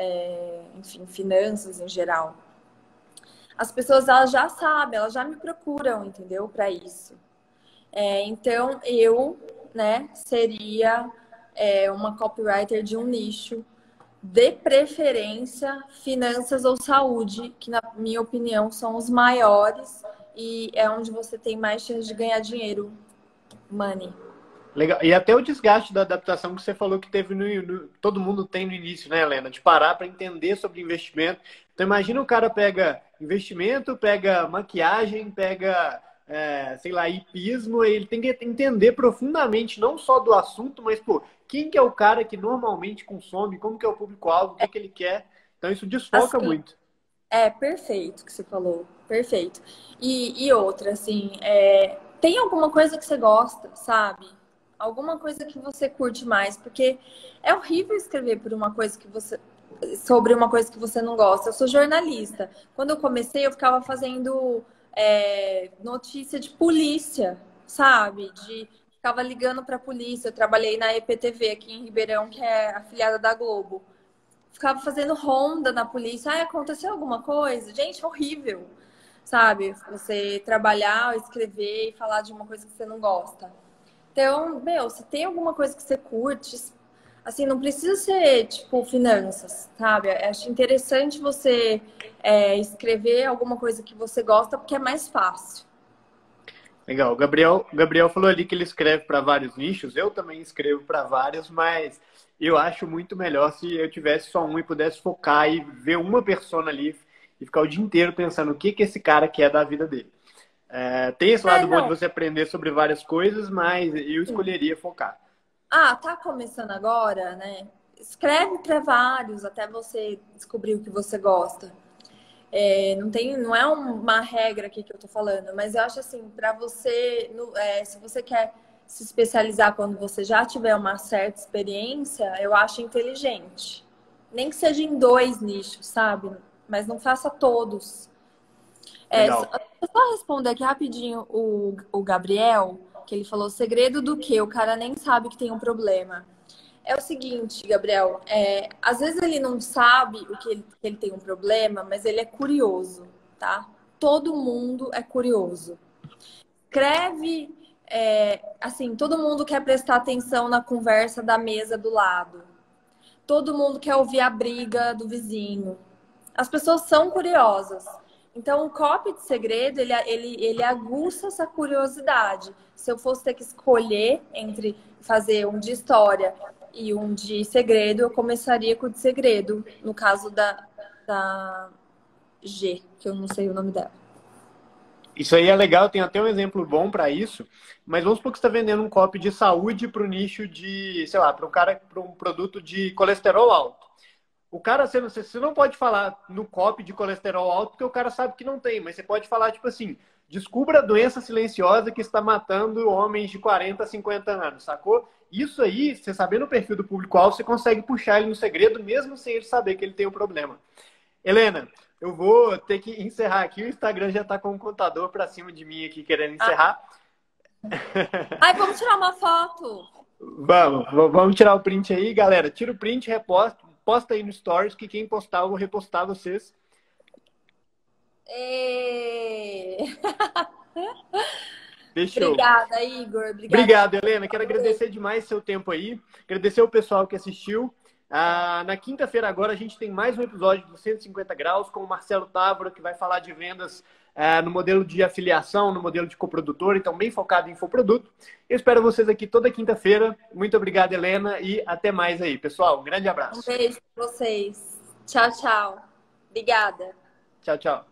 enfim, finanças em geral. As pessoas, elas já sabem, elas já me procuram, entendeu? Para isso. Então, eu, né, seria uma copywriter de um nicho, de preferência, finanças ou saúde, que, na minha opinião, são os maiores e é onde você tem mais chance de ganhar dinheiro, money. Legal. E até o desgaste da adaptação que você falou que teve todo mundo tem no início, né, Helena? De parar para entender sobre investimento. Então imagina o cara pega investimento, pega maquiagem, pega, sei lá, hipismo, e ele tem que entender profundamente não só do assunto, mas, pô, quem que é o cara que normalmente consome, como que é o público-alvo, o que que ele quer. Então isso desfoca Assim, muito. perfeito o que você falou, perfeito. E outra, assim, tem alguma coisa que você gosta, sabe? Alguma coisa que você curte mais, porque é horrível escrever sobre uma coisa que você não gosta. Eu sou jornalista. Quando eu comecei, eu ficava fazendo notícia de polícia, sabe? Ficava ligando para a polícia. Eu trabalhei na EPTV aqui em Ribeirão, que é afiliada da Globo. Ficava fazendo ronda na polícia. Aconteceu alguma coisa? Gente, horrível, sabe? Você trabalhar, escrever e falar de uma coisa que você não gosta. Então, se tem alguma coisa que você curte, assim, não precisa ser, tipo, finanças, sabe? Eu acho interessante você escrever alguma coisa que você gosta, porque é mais fácil. Legal. O Gabriel falou ali que ele escreve para vários nichos. Eu também escrevo para vários, mas eu acho muito melhor se eu tivesse só um e pudesse focar e ver uma persona ali e ficar o dia inteiro pensando o que que esse cara quer da vida dele. Tem esse lado bom de Não. você aprender sobre várias coisas, mas eu Sim. escolheria focar. Tá começando agora, né? Escreve para vários até você descobrir o que você gosta. Não é uma regra aqui que eu tô falando, mas eu acho assim, para você, se você quer se especializar quando você já tiver uma certa experiência, eu acho inteligente. Nem que seja em 2 nichos, sabe? Mas não faça todos. Só Legal. só responder aqui rapidinho o Gabriel, que ele falou segredo do quê? O cara nem sabe que tem um problema. É o seguinte, Gabriel, às vezes ele não sabe que ele tem um problema, mas ele é curioso, tá? Todo mundo é curioso. Escreve, assim, todo mundo quer prestar atenção na conversa da mesa do lado. Todo mundo quer ouvir a briga do vizinho. As pessoas são curiosas. Então, o copy de segredo, ele aguça essa curiosidade. Se eu fosse ter que escolher entre fazer um de história e um de segredo, eu começaria com o de segredo, no caso da G, que eu não sei o nome dela. Isso aí é legal, tem até um exemplo bom para isso, mas vamos supor que você está vendendo um copy de saúde para o nicho de, sei lá, para um produto de colesterol alto. O cara, você não pode falar no copy de colesterol alto, porque o cara sabe que não tem, mas você pode falar, tipo assim, descubra a doença silenciosa que está matando homens de 40 a 50 anos, sacou? Isso aí, você sabendo o perfil do público-alvo, você consegue puxar ele no segredo, mesmo sem ele saber que ele tem um problema. Helena, eu vou ter que encerrar aqui, o Instagram já está com um contador para cima de mim aqui, querendo encerrar. Ai, vamos tirar uma foto! Vamos tirar o print aí, galera. Tira o print, reposta, posta aí no Stories, que quem postar, eu vou repostar vocês. Fechou. Obrigada, Igor. Obrigado, Helena. Quero agradecer demais seu tempo aí. Agradecer o pessoal que assistiu. Na quinta-feira agora a gente tem mais um episódio do 150 Graus com o Marcelo Távora, que vai falar de vendas no modelo de afiliação, no modelo de coprodutor, então bem focado em infoproduto. Eu espero vocês aqui toda quinta-feira. Muito obrigado, Helena, e até mais aí. Pessoal, um grande abraço. Um beijo para vocês. Tchau, tchau. Obrigada. Tchau, tchau.